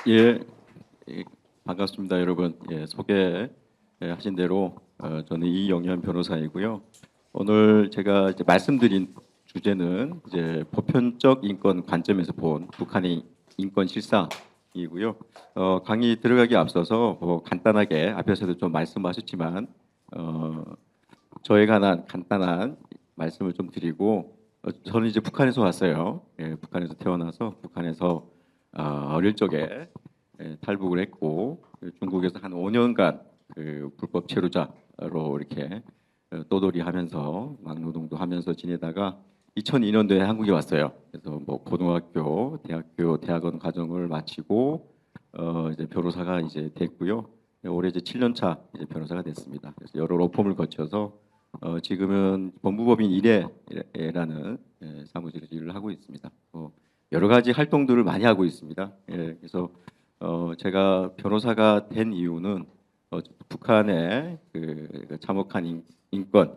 예, 반갑습니다, 여러분. 소개하신 대로 저는 이영현 변호사이고요. 오늘 제가 이제 말씀드린 주제는 이제 보편적 인권 관점에서 본 북한의 인권 실상이고요. 강의 들어가기 앞서서 간단하게 앞에서도 좀 말씀하셨지만 저에 관한 간단한 말씀을 좀 드리고 저는 이제 북한에서 왔어요. 북한에서 태어나서 북한에서 어릴 적에 탈북을 했고 중국에서 한 5년간 그 불법 체류자로 이렇게 떠돌이하면서 막노동도 하면서 지내다가 2002년도에 한국에 왔어요. 그래서 뭐 고등학교, 대학교, 대학원 과정을 마치고 이제 변호사가 이제 됐고요. 올해 이제 7년 차 이제 변호사가 됐습니다. 그래서 여러 로펌을 거쳐서 지금은 법무법인 1회라는 사무실에서 일을 하고 있습니다. 여러 가지 활동들을 많이 하고 있습니다. 그래서 제가 변호사가 된 이유는 북한의 그 참혹한 인권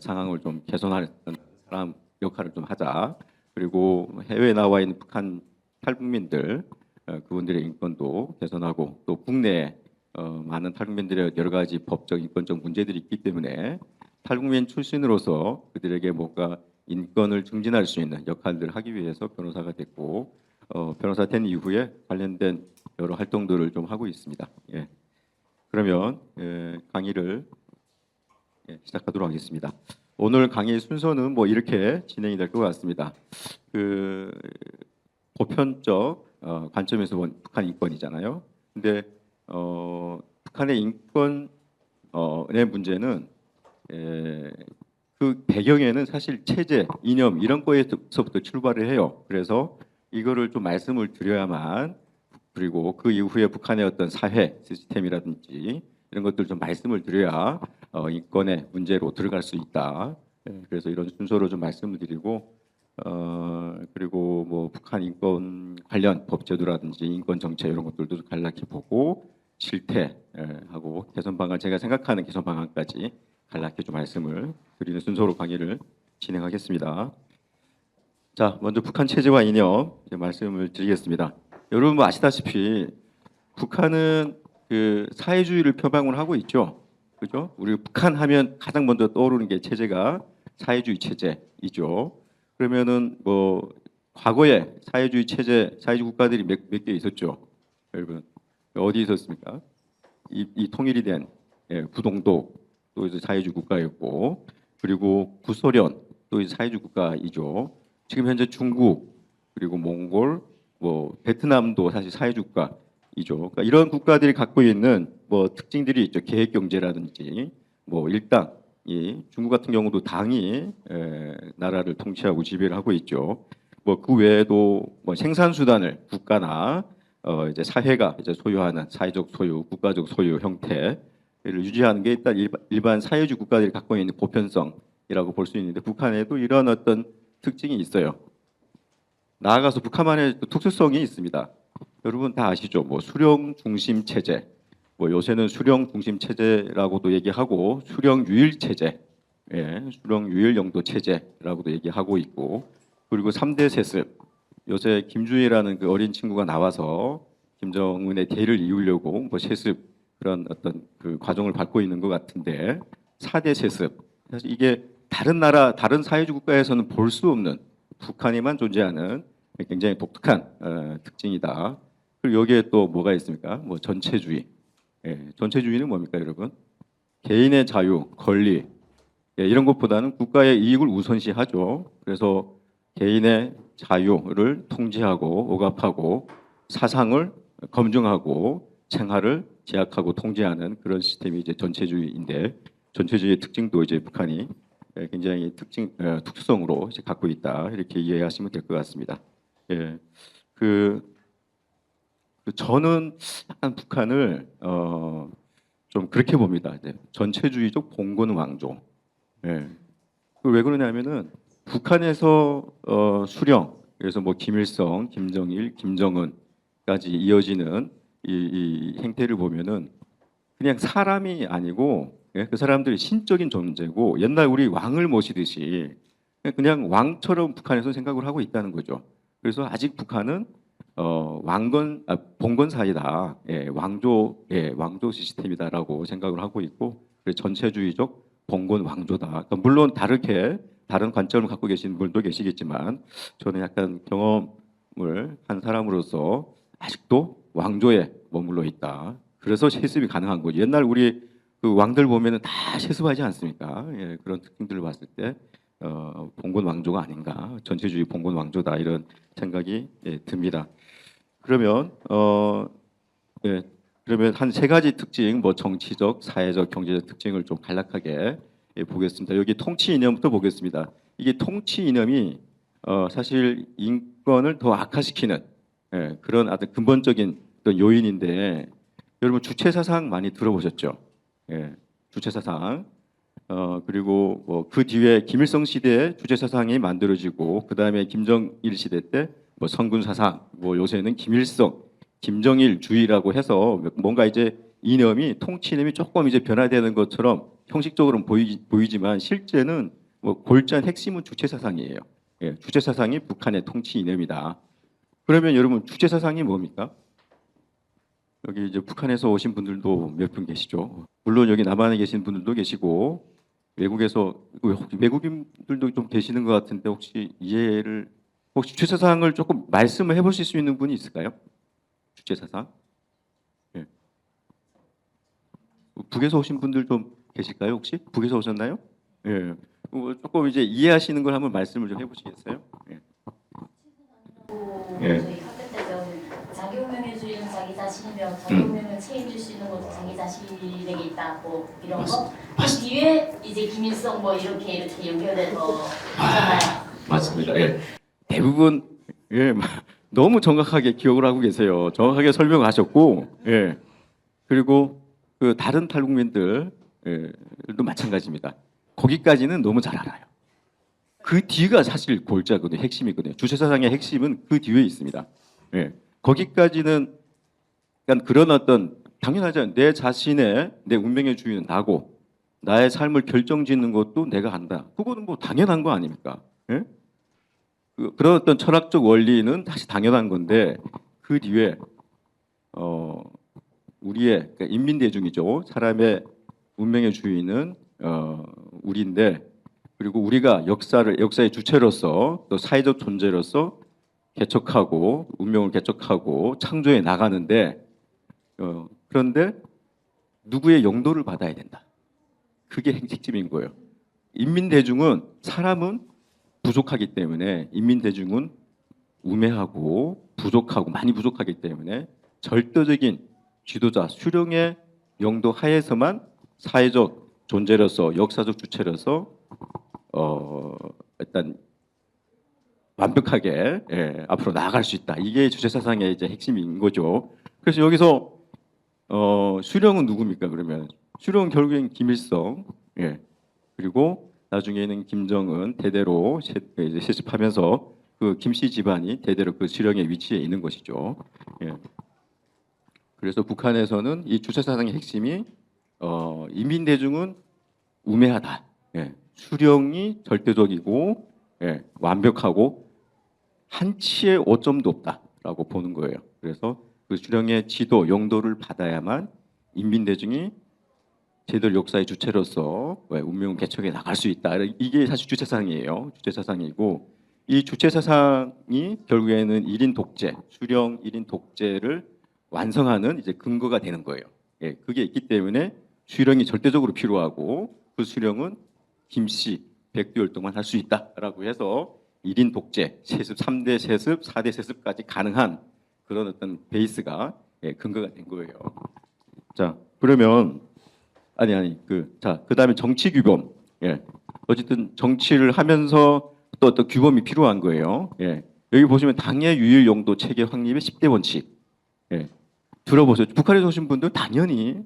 상황을 좀 개선하는 사람 역할을 좀 하자. 그리고 해외에 나와 있는 북한 탈북민들 그분들의 인권도 개선하고 또 국내에 많은 탈북민들의 여러 가지 법적 인권적 문제들이 있기 때문에 탈북민 출신으로서 그들에게 뭔가 인권을 증진할 수 있는 역할들을 하기 위해서 변호사가 됐고 변호사 된 이후에 관련된 여러 활동들을 좀 하고 있습니다. 그러면 강의를 시작하도록 하겠습니다. 오늘 강의 순서는 뭐 이렇게 진행이 될 것 같습니다. 그 보편적 관점에서 본 북한 인권이잖아요. 근데 북한의 인권의 문제는 그 배경에는 사실 체제, 이념 이런 거에서부터 출발을 해요. 그래서 이거를 좀 말씀을 드려야만 그리고 그 이후에 북한의 어떤 사회 시스템이라든지 이런 것들 좀 말씀을 드려야 인권의 문제로 들어갈 수 있다. 그래서 이런 순서로 좀 말씀을 드리고 그리고 뭐 북한 인권 관련 법제도라든지 인권 정책 이런 것들도 간략히 보고 실태하고 개선 방안 제가 생각하는 개선 방안까지 간략히 좀 말씀을 드리는 순서로 강의를 진행하겠습니다. 자, 먼저 북한 체제와 이념 말씀을 드리겠습니다. 여러분 뭐 아시다시피 북한은 그 사회주의를 표방을 하고 있죠. 그죠? 우리 북한 하면 가장 먼저 떠오르는 게 체제가 사회주의 체제이죠. 그러면은 뭐 과거에 사회주의 체제, 사회주의 국가들이 몇 개 있었죠. 여러분 어디 있었습니까? 이 통일이 된 부동도 또 이제 사회주의 국가였고 그리고 구소련 또 이제 사회주의 국가이죠. 지금 현재 중국 그리고 몽골 뭐 베트남도 사실 사회주의 국가이죠. 그러니까 이런 국가들이 갖고 있는 뭐 특징들이 있죠. 계획 경제라든지 뭐 일당이 중국 같은 경우도 당이 나라를 통치하고 지배를 하고 있죠. 뭐 그 외에도 뭐 생산 수단을 국가나 이제 사회가 이제 소유하는 사회적 소유, 국가적 소유 형태를 유지하는 게 일단 일반 사회주의 국가들이 갖고 있는 보편성이라고 볼 수 있는데 북한에도 이런 어떤 특징이 있어요. 나아가서 북한만의 특수성이 있습니다. 여러분 다 아시죠? 뭐 수령 중심 체제, 뭐 요새는 수령 중심 체제라고도 얘기하고 수령 유일 체제, 수령 유일 영도 체제라고도 얘기하고 있고 그리고 3대 세습. 요새 김주희라는 그 어린 친구가 나와서 김정은의 대를 이으려고 뭐 세습 그런 어떤 그 과정을 밟고 있는 것 같은데 4대 세습. 사실 이게 다른 나라, 다른 사회주의 국가에서는 볼 수 없는 북한에만 존재하는 굉장히 독특한 특징이다. 그리고 여기에 또 뭐가 있습니까? 뭐 전체주의. 전체주의는 뭡니까, 여러분? 개인의 자유, 권리 이런 것보다는 국가의 이익을 우선시하죠. 그래서 개인의 자유를 통제하고 억압하고 사상을 검증하고 생활을 제약하고 통제하는 그런 시스템이 이제 전체주의인데 전체주의의 특징도 이제 북한이 굉장히 특수성으로 이제 갖고 있다 이렇게 이해하시면 될 것 같습니다. 저는 약간 북한을 좀 그렇게 봅니다. 전체주의적 봉건 왕조. 왜 그러냐면은 북한에서 수령 그래서 뭐 김일성, 김정일, 김정은까지 이어지는 이 행태를 보면은 그냥 사람이 아니고 그 사람들이 신적인 존재고 옛날 우리 왕을 모시듯이 그냥 왕처럼 북한에서 생각을 하고 있다는 거죠. 그래서 아직 북한은 봉건 사이다. 왕조 시스템이다라고 생각을 하고 있고, 그래서 전체주의적 봉건 왕조다. 그러니까 물론 다른 관점을 갖고 계신 분도 계시겠지만, 저는 약간 경험을 한 사람으로서 아직도 왕조에 머물러 있다. 그래서 세습이 가능한 거죠. 옛날 우리 그 왕들 보면은 다 세습하지 않습니까? 그런 특징들을 봤을 때 봉건 왕조가 아닌가, 전체주의 봉건 왕조다 이런 생각이 듭니다. 그러면 그러면 한 세 가지 특징, 뭐 정치적, 사회적, 경제적 특징을 좀 간략하게 보겠습니다. 여기 통치 이념부터 보겠습니다. 이게 통치 이념이 사실 인권을 더 악화시키는 그런 아주 근본적인 어떤 요인인데, 여러분 주체 사상 많이 들어보셨죠? 주체 사상. 그리고 뭐 그 뒤에 김일성 시대에 주체 사상이 만들어지고, 그 다음에 김정일 시대 때 뭐 성군 사상, 뭐 요새는 김일성, 김정일주의라고 해서 뭔가 이제 이념이 통치 이념이 조금 이제 변화되는 것처럼 형식적으로는 보이지만 실제는 뭐 골자는 핵심은 주체 사상이에요. 주체 사상이 북한의 통치 이념이다. 그러면 여러분 주체 사상이 뭡니까? 여기 이제 북한에서 오신 분들도 몇 분 계시죠. 물론 여기 남한에 계신 분들도 계시고 외국에서 외국인들도 좀 계시는 것 같은데, 혹시 주체 사상을 조금 말씀을 해보실 수 있는 분이 있을까요? 주체 사상. 예. 북에서 오신 분들 좀 계실까요? 혹시 북에서 오셨나요? 예. 조금 이제 이해하시는 걸 한번 말씀을 좀 해보시겠어요? 예. 저희 학교 때 배운 자기운명의주의는 자기 자신이며 자기운명을 책임질 수 있는 것도 자기 자신에게 있다, 뭐 이런 거. 그 뒤에 이제 김일성 뭐 이렇게 연결돼서 하잖아요. 맞습니다. 예. 대부분 너무 정확하게 기억을 하고 계세요. 정확하게 설명하셨고, 그리고 그 다른 탈북민들도 마찬가지입니다. 거기까지는 너무 잘 알아요. 그 뒤가 사실 골자거든요. 핵심이거든요. 주체 사상의 핵심은 그 뒤에 있습니다. 거기까지는 약간 그런 어떤 당연하죠. 내 자신의 내 운명의 주인은 나고 나의 삶을 결정짓는 것도 내가 한다. 그거는 뭐 당연한 거 아닙니까? 그런 어떤 철학적 원리는 다시 당연한 건데, 그 뒤에 우리의 그러니까 인민 대중이죠. 사람의 운명의 주인은 우리인데, 그리고 우리가 역사의 주체로서 또 사회적 존재로서 개척하고 운명을 개척하고 창조해 나가는데, 그런데 누구의 용도를 받아야 된다. 그게 핵심인 거예요. 인민 대중은 사람은 부족하기 때문에, 인민 대중은 우매하고 부족하고 많이 부족하기 때문에 절대적인 지도자 수령의 용도 하에서만 사회적 존재로서 역사적 주체로서 일단 완벽하게 앞으로 나아갈 수 있다. 이게 주체 사상의 이제 핵심인 거죠. 그래서 여기서 수령은 누굽니까? 그러면 수령은 결국엔 김일성, 그리고 나중에는 김정은 대대로 이제 세습하면서 그 김씨 집안이 대대로 그 수령의 위치에 있는 것이죠. 그래서 북한에서는 이 주체 사상의 핵심이 인민 대중은 우매하다. 수령이 절대적이고 완벽하고 한치의 오점도 없다라고 보는 거예요. 그래서 그 수령의 지도, 용도를 받아야만 인민 대중이 제대로 역사의 주체로서 운명 개척에 나갈 수 있다. 이게 사실 주체 사상이에요. 주체 사상이고, 이 주체 사상이 결국에는 1인 독재, 수령 1인 독재를 완성하는 이제 근거가 되는 거예요. 그게 있기 때문에 수령이 절대적으로 필요하고, 그 수령은 김씨 100개월 동안 할 수 있다라고 해서 1인 독재, 세습 3대 세습, 4대 세습까지 가능한 그런 어떤 베이스가 근거가 된 거예요. 자, 그러면 그다음에 정치 규범. 어쨌든 정치를 하면서 또 어떤 규범이 필요한 거예요. 여기 보시면 당의 유일 용도 체계 확립의 10대 원칙. 들어보세요. 북한에서 오신 분들 당연히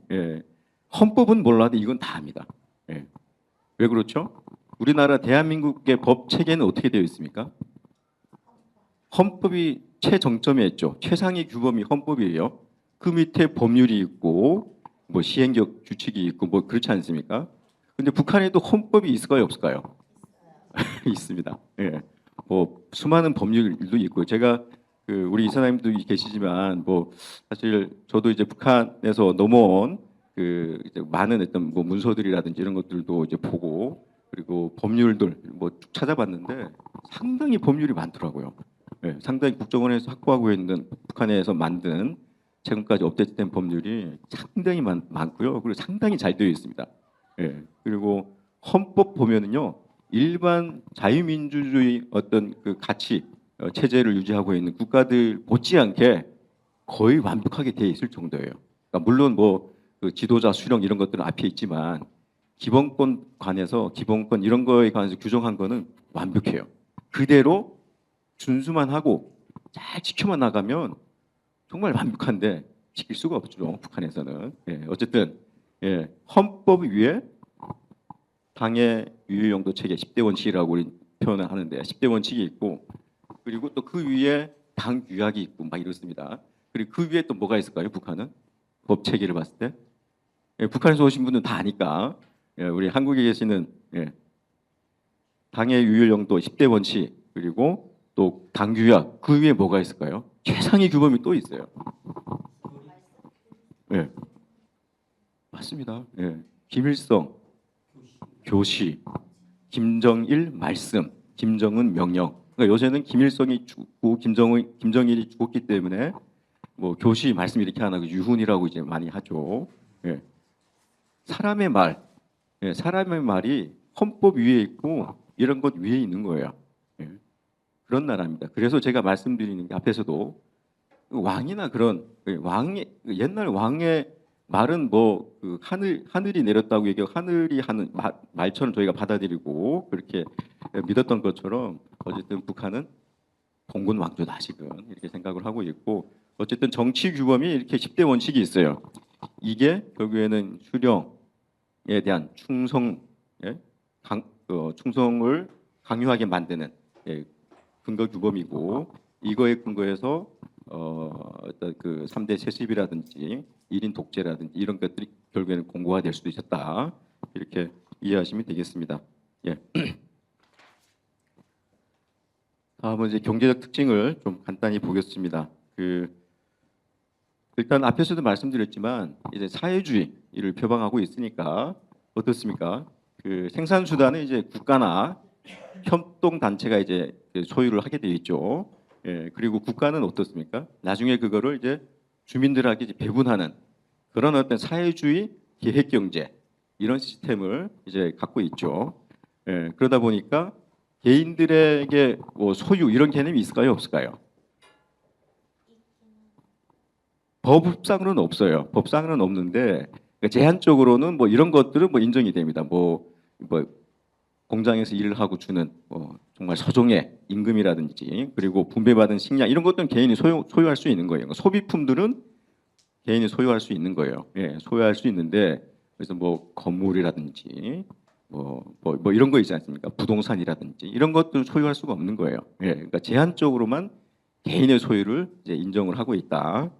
헌법은 몰라도 이건 다 압니다. 왜 그렇죠? 우리나라 대한민국의 법 체계는 어떻게 되어 있습니까? 헌법이 최정점에 있죠. 최상위 규범이 헌법이에요. 그 밑에 법률이 있고 뭐 시행적 규칙이 있고 뭐 그렇지 않습니까? 근데 북한에도 헌법이 있을까요, 없을까요? 있습니다. 뭐 수많은 법률도 있고, 제가 그 우리 이사장님도 계시지만 뭐 사실 저도 이제 북한에서 넘어온 그 이제 많은 어떤 뭐 문서들이라든지 이런 것들도 이제 보고 그리고 법률들 뭐 쭉 찾아봤는데 상당히 법률이 많더라고요. 예, 상당히 국정원에서 확보하고 있는 북한에서 만든 최근까지 업데이트된 법률이 상당히 많고요. 그리고 상당히 잘 되어 있습니다. 예, 그리고 헌법 보면은요 일반 자유민주주의 어떤 그 가치 체제를 유지하고 있는 국가들 못지않게 거의 완벽하게 되어 있을 정도예요. 그러니까 물론 뭐 그 지도자 수령 이런 것들은 앞에 있지만 기본권 관해서 기본권 이런 거에 관해서 규정한 거는 완벽해요. 그대로 준수만 하고 잘 지켜만 나가면 정말 완벽한데 지킬 수가 없죠. 북한에서는. 예, 어쨌든 예, 헌법 위에 당의 유효용도 체계 10대 원칙이라고 우리 표현을 하는데 10대 원칙이 있고 그리고 또 그 위에 당 규약이 있고 막 이렇습니다. 그리고 그 위에 또 뭐가 있을까요? 북한은 법 체계를 봤을 때 예, 북한에서 오신 분들은 다 아니까 예, 우리 한국에 계시는 예, 당의 유효용도 10대 원칙 그리고 또 당 규약 그 위에 뭐가 있을까요? 최상위 규범이 또 있어요. 예, 맞습니다. 예, 김일성 교시, 김정일 말씀, 김정은 명령. 그러니까 요새는 김일성이 죽고 김정일이 죽었기 때문에 뭐 교시 말씀 이렇게 안 하고 유훈이라고 이제 많이 하죠. 예. 사람의 말, 예, 사람의 말이 헌법 위에 있고 이런 것 위에 있는 거예요. 예. 그런 나라입니다. 그래서 제가 말씀드리는 게 앞에서도 왕이나 그런 왕의 옛날 왕의 말은 뭐그 하늘이 내렸다고 얘기하고 하늘이 하는 말처럼 저희가 받아들이고 그렇게 믿었던 것처럼 어쨌든 북한은 봉건 왕조다 아직은 이렇게 생각을 하고 있고 어쨌든 정치 규범이 이렇게 10대 원칙이 있어요. 이게 결국에는 수령에 대한 충성, 예? 충성을 강요하게 만드는 예, 근거 규범이고 이거에 근거해서 어떤 그 3대 세습이라든지 1인 독재라든지 이런 것들이 결국에는 공고화될 수도 있었다. 이렇게 이해하시면 되겠습니다. 예. 다음은 이제 경제적 특징을 좀 간단히 보겠습니다. 그 일단 앞에서도 말씀드렸지만 이제 사회주의를 표방하고 있으니까 어떻습니까? 그 생산 수단은 이제 국가나 협동 단체가 이제 소유를 하게 되어 있죠. 예, 그리고 국가는 어떻습니까? 나중에 그거를 이제 주민들에게 이제 배분하는 그런 어떤 사회주의 계획 경제 이런 시스템을 이제 갖고 있죠. 예, 그러다 보니까 개인들에게 뭐 소유 이런 개념이 있을까요, 없을까요? 법상으로는 없어요. 법상으로는 없는데 그러니까 제한적으로는 뭐 이런 것들은 뭐 인정이 됩니다. 뭐 공장에서 일을 하고 주는 뭐 정말 서종의 임금이라든지 그리고 분배받은 식량 이런 것들은 개인이 소유할 수 있는 거예요. 소비품들은 개인이 소유할 수 있는 거예요. 예, 소유할 수 있는데 그래서 뭐 건물이라든지 뭐 이런 거 있지 않습니까? 부동산이라든지 이런 것들 소유할 수가 없는 거예요. 예, 그러니까 제한적으로만 개인의 소유를 이제 인정을 하고 있다.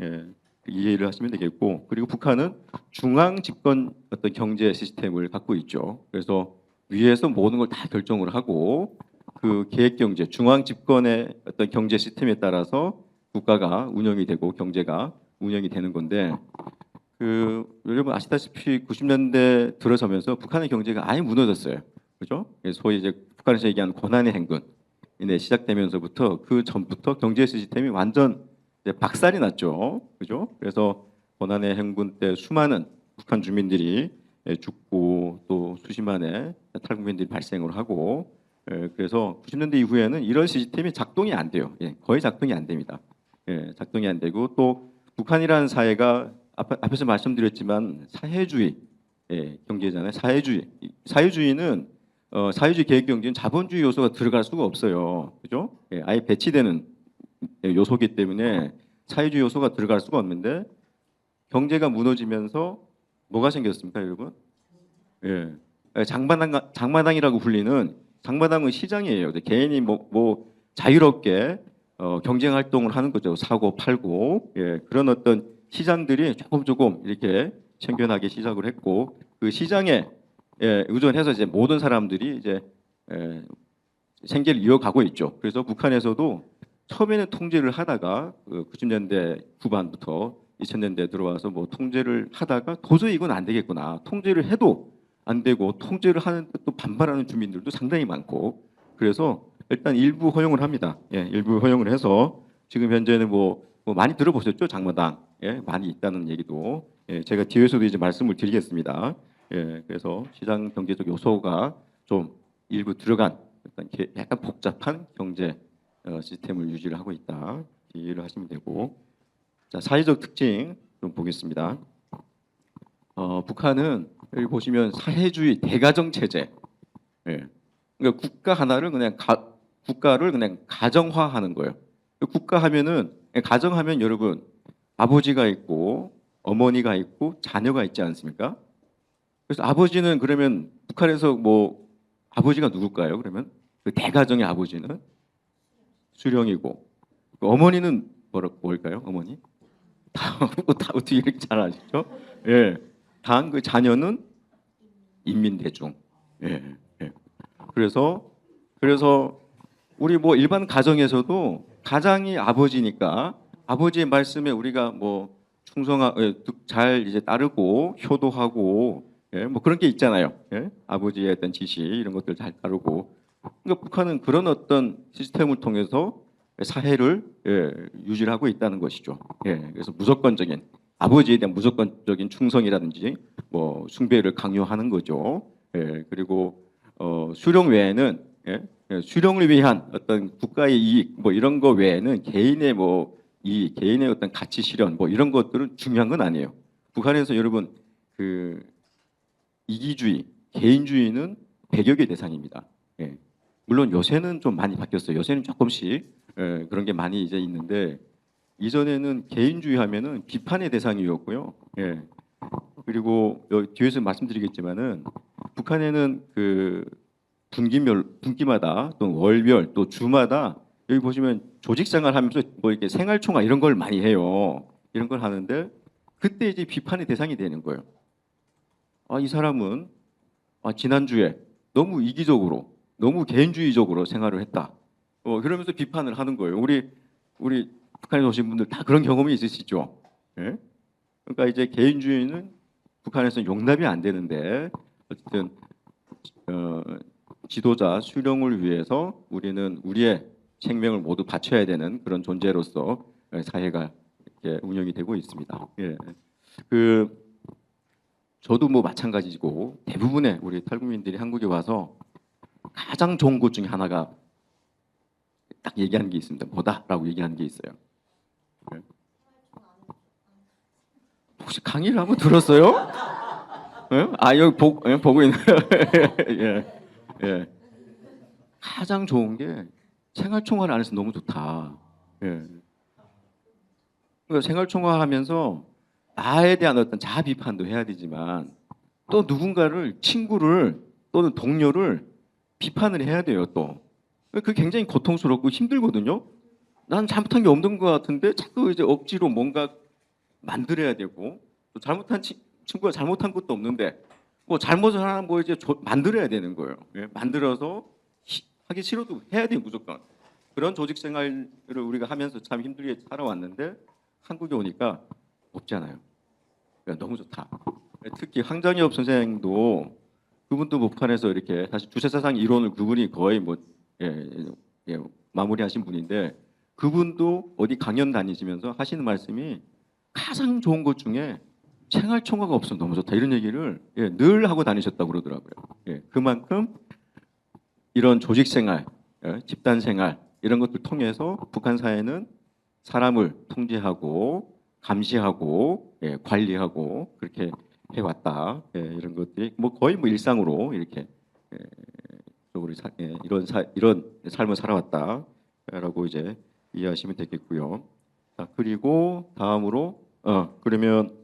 예, 이해를 하시면 되겠고 그리고 북한은 중앙 집권 어떤 경제 시스템을 갖고 있죠. 그래서 위에서 모든 걸 다 결정을 하고 그 계획 경제, 중앙 집권의 어떤 경제 시스템에 따라서 국가가 운영이 되고 경제가 운영이 되는 건데 그 여러분 아시다시피 90년대 들어서면서 북한의 경제가 아예 무너졌어요. 그죠? 소위 이제 북한에서 얘기하는 고난의 행군 이 시작되면서부터 그 전부터 경제 시스템이 완전 이제 박살이 났죠. 그죠? 그래서 고난의 행군 때 수많은 북한 주민들이 죽고 또 수십만의 탈북민들이 발생을 하고 그래서 90년대 이후에는 이런 시스템이 작동이 안 돼요. 예, 거의 작동이 안 됩니다. 예, 작동이 안 되고 또 북한이라는 사회가 앞에서 말씀드렸지만 사회주의 경제잖아요. 사회주의는 사회주의 계획 경제는 자본주의 요소가 들어갈 수가 없어요. 그죠? 예, 아예 배치되는 요소기 때문에 사회주의 요소가 들어갈 수가 없는데 경제가 무너지면서 뭐가 생겼습니까, 여러분? 예, 장마당이라고 불리는 장마당은 시장이에요. 개인이 뭐 자유롭게 경쟁 활동을 하는 거죠. 사고 팔고 예, 그런 어떤 시장들이 조금 이렇게 생겨나기 시작을 했고 그 시장에 의존해서 이제 모든 사람들이 이제 생계를 이어가고 있죠. 그래서 북한에서도 처음에는 통제를 하다가 90년대 후반부터 2000년대 들어와서 뭐 통제를 하다가 도저히 이건 안 되겠구나. 통제를 해도 안 되고 통제를 하는데 또 반발하는 주민들도 상당히 많고 그래서 일단 일부 허용을 합니다. 예, 일부 허용을 해서 지금 현재는 뭐 많이 들어보셨죠? 장마당 예, 많이 있다는 얘기도 예, 제가 뒤에서도 이제 말씀을 드리겠습니다. 예, 그래서 시장 경제적 요소가 좀 일부 들어간 약간 복잡한 경제 시스템을 유지를 하고 있다. 이해를 하시면 되고 자 사회적 특징 좀 보겠습니다. 북한은 여기 보시면 사회주의 대가정 체제. 예. 그러니까 국가를 그냥 가정화하는 거예요. 국가하면은 가정하면 여러분 아버지가 있고 어머니가 있고 자녀가 있지 않습니까? 그래서 아버지는 그러면 북한에서 뭐 아버지가 누굴까요? 그러면 그 대가정의 아버지는 수령이고 그 어머니는 뭘까요? 어머니? 다 어떻게 이렇게 잘 아시죠? 예. 단 그 자녀는 인민대중. 예. 예. 그래서 우리 뭐 일반 가정에서도 가장이 아버지니까 아버지의 말씀에 우리가 뭐 잘 이제 따르고 효도하고 예, 뭐 그런 게 있잖아요. 예? 아버지의 어떤 지시 이런 것들 잘 따르고. 그러니까 북한은 그런 어떤 시스템을 통해서 사회를 예, 유지를 하고 있다는 것이죠. 예, 그래서 무조건적인 아버지에 대한 무조건적인 충성이라든지 뭐 숭배를 강요하는 거죠. 예, 그리고 수령 외에는 예, 예, 수령을 위한 어떤 국가의 이익 뭐 이런 거 외에는 개인의 뭐 이 개인의 어떤 가치 실현 뭐 이런 것들은 중요한 건 아니에요. 북한에서 여러분 그 이기주의, 개인주의는 배격의 대상입니다. 예. 물론 요새는 좀 많이 바뀌었어요. 요새는 조금씩 예, 그런 게 많이 이제 있는데 이전에는 개인주의 하면은 비판의 대상이었고요. 예. 그리고 여기 뒤에서 말씀드리겠지만은 북한에는 그 분기마다 또 월별 또 주마다 여기 보시면 조직생활 하면서 뭐 이렇게 생활총화 이런 걸 많이 해요. 이런 걸 하는데 그때 이제 비판의 대상이 되는 거예요. 이 사람은 지난주에 너무 이기적으로 너무 개인주의적으로 생활을 했다. 그러면서 비판을 하는 거예요. 우리 북한에 오신 분들 다 그런 경험이 있으시죠? 예? 그러니까 이제 개인주의는 북한에서는 용납이 안 되는데 어쨌든 지도자 수령을 위해서 우리는 우리의 생명을 모두 바쳐야 되는 그런 존재로서 사회가 이렇게 운영이 되고 있습니다. 예. 저도 뭐 마찬가지고 대부분의 우리 탈북민들이 한국에 와서 가장 좋은 것 중에 하나가 딱 얘기하는 게 있습니다. 뭐다라고 얘기하는 게 있어요. 예. 혹시 강의를 한번 들었어요? 예? 여기 보고 있는 예. 예. 가장 좋은 게 생활총화를 안 해서 너무 좋다. 예. 그러니까 생활총화하면서 나에 대한 어떤 자아 비판도 해야 되지만 또 누군가를 친구를 또는 동료를 비판을 해야 돼요. 또 그게 굉장히 고통스럽고 힘들거든요. 난 잘못한 게 없는 것 같은데 자꾸 이제 억지로 뭔가 만들어야 되고 또 잘못한 친구가 잘못한 것도 없는데 뭐 잘못을 하나 뭐 이제 만들어야 되는 거예요. 예? 만들어서 하기 싫어도 해야 돼요 무조건. 그런 조직 생활을 우리가 하면서 참 힘들게 살아왔는데 한국에 오니까 없잖아요. 그러니까 너무 좋다. 특히 황정엽 선생도 그분도 뭐 북한에서 이렇게 사실 주체사상 이론을 그분이 거의 뭐 마무리하신 분인데 그분도 어디 강연 다니시면서 하시는 말씀이 가장 좋은 것 중에 생활총화가 없으면 너무 좋다 이런 얘기를 늘 하고 다니셨다고 그러더라고요. 그만큼 이런 조직생활, 집단생활 이런 것들 통해서 북한 사회는 사람을 통제하고 감시하고 관리하고 그렇게 해왔다. 이런 것들이 뭐 거의 뭐 일상으로 이렇게 이런 삶을 살아왔다라고 이제 이해하시면 되겠고요. 자, 그리고 다음으로 그러면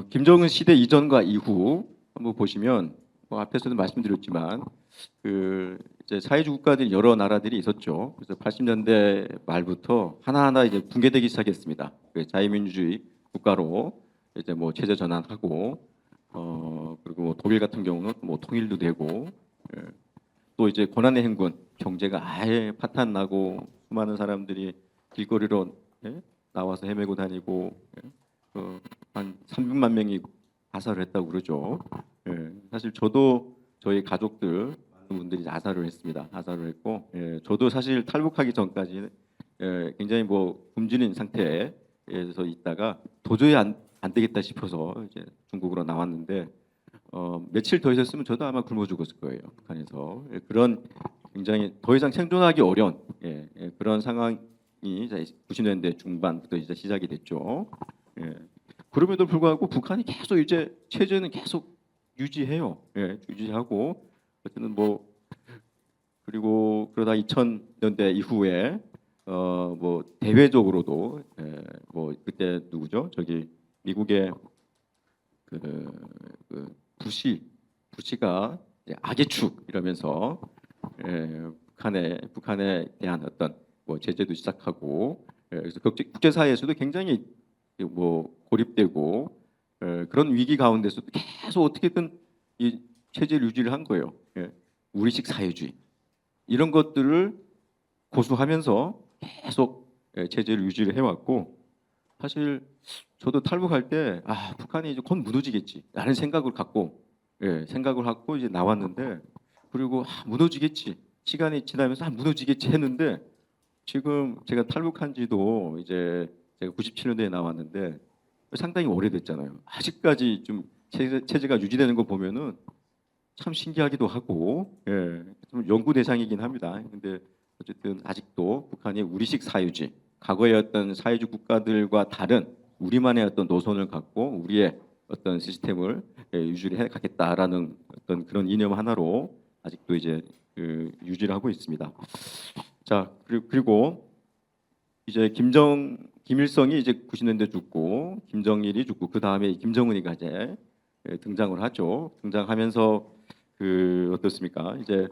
김정은 시대 이전과 이후 한번 보시면 뭐 앞에서도 말씀드렸지만 이제 사회주의 국가들이 여러 나라들이 있었죠. 그래서 80년대 말부터 하나하나 이제 붕괴되기 시작했습니다. 자유민주주의 국가로 이제 뭐 체제 전환하고 그리고 뭐 독일 같은 경우는 뭐 통일도 되고 또 이제 고난의 행군, 경제가 아예 파탄 나고 수많은 사람들이 길거리로 예? 나와서 헤매고 다니고 예? 한 300만 명이 자살을 했다고 그러죠. 예, 사실 저도 저희 가족들 많은 분들이 자살을 했습니다. 자살을 했고, 예, 저도 사실 탈북하기 전까지 예, 굉장히 뭐 굶주린 상태에서 있다가 도저히 안 되겠다 싶어서 이제 중국으로 나왔는데 며칠 더 있었으면 저도 아마 굶어 죽었을 거예요. 북한에서 예, 그런 굉장히 더 이상 생존하기 어려운 그런 상황이 이제 90년대 중반부터 이제 시작이 됐죠. 예. 그럼에도 불구하고 북한이 계속 이제 체제는 계속 유지해요. 예, 유지하고 어쨌든 뭐 그리고 그러다 2000년대 이후에 뭐 대외적으로도 뭐 그때 누구죠? 저기 미국의 그 부시가 이제 악의 축 이러면서 북한에 대한 어떤 뭐 제재도 시작하고 그래서 국제사회에서도 굉장히 뭐 고립되고 그런 위기 가운데서도 계속 어떻게든 이 체제를 유지를 한 거예요. 예. 우리식 사회주의 이런 것들을 고수하면서 계속 체제를 유지를 해왔고 사실 저도 탈북할 때 북한이 이제 곧 무너지겠지라는 생각을 갖고 생각을 갖고 이제 나왔는데 그리고 무너지겠지 시간이 지나면서 무너지겠지 했는데 지금 제가 탈북한 지도 이제 제가 97년도에 나왔는데 상당히 오래됐잖아요. 아직까지 좀 체제가 유지되는 거 보면은 참 신기하기도 하고 좀 연구 대상이긴 합니다. 근데 어쨌든 아직도 북한이 우리식 사회주의, 과거의 어떤 사회주의 국가들과 다른 우리만의 어떤 노선을 갖고 우리의 어떤 시스템을 유지를 해 가겠다라는 어떤 그런 이념 하나로 아직도 이제 유지를 하고 있습니다. 자 그리고 이제 김일성이 이제 90년대 죽고 김정일이 죽고 그 다음에 김정은이가 이제 등장을 하죠. 등장하면서 어떻습니까? 이제